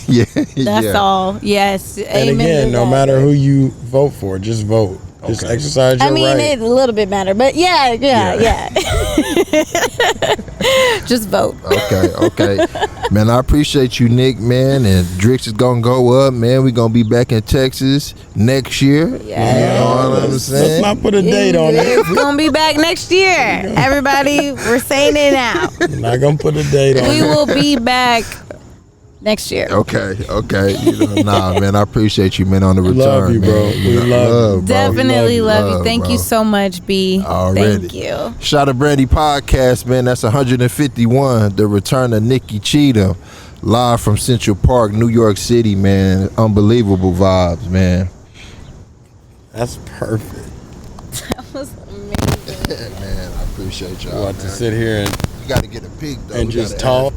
C: That's all. Yes.
D: And
C: Amen.
D: again, no matter who you vote for, just vote. Just exercise your right.
C: It a little bit matter, but yeah. Just vote.
A: Okay. Man, I appreciate you, Nick, man. And Drix is gonna go up, man. We're gonna be back in Texas next year.
C: Yeah.
A: You know what I'm saying?
D: Let's not put a date on it.
C: It's gonna be back next year. Everybody, we're saying it now.
D: We're not gonna put a date on it.
C: We will be back next year.
A: Okay. Nah, man, I appreciate you, man, on the return.
D: Love you, bro.
A: Man.
D: We love you.
C: Definitely love you. Thank you so much, B.
A: Already.
C: Thank you.
A: Shot of Brandy podcast, man. That's 151. The return of Nikki Cheatham, live from Central Park, New York City, man. Unbelievable vibes, man.
D: That's perfect.
C: That was amazing.
A: Man, I appreciate y'all.
D: To sit here and
A: you got to get a peek, though.
D: And just talk.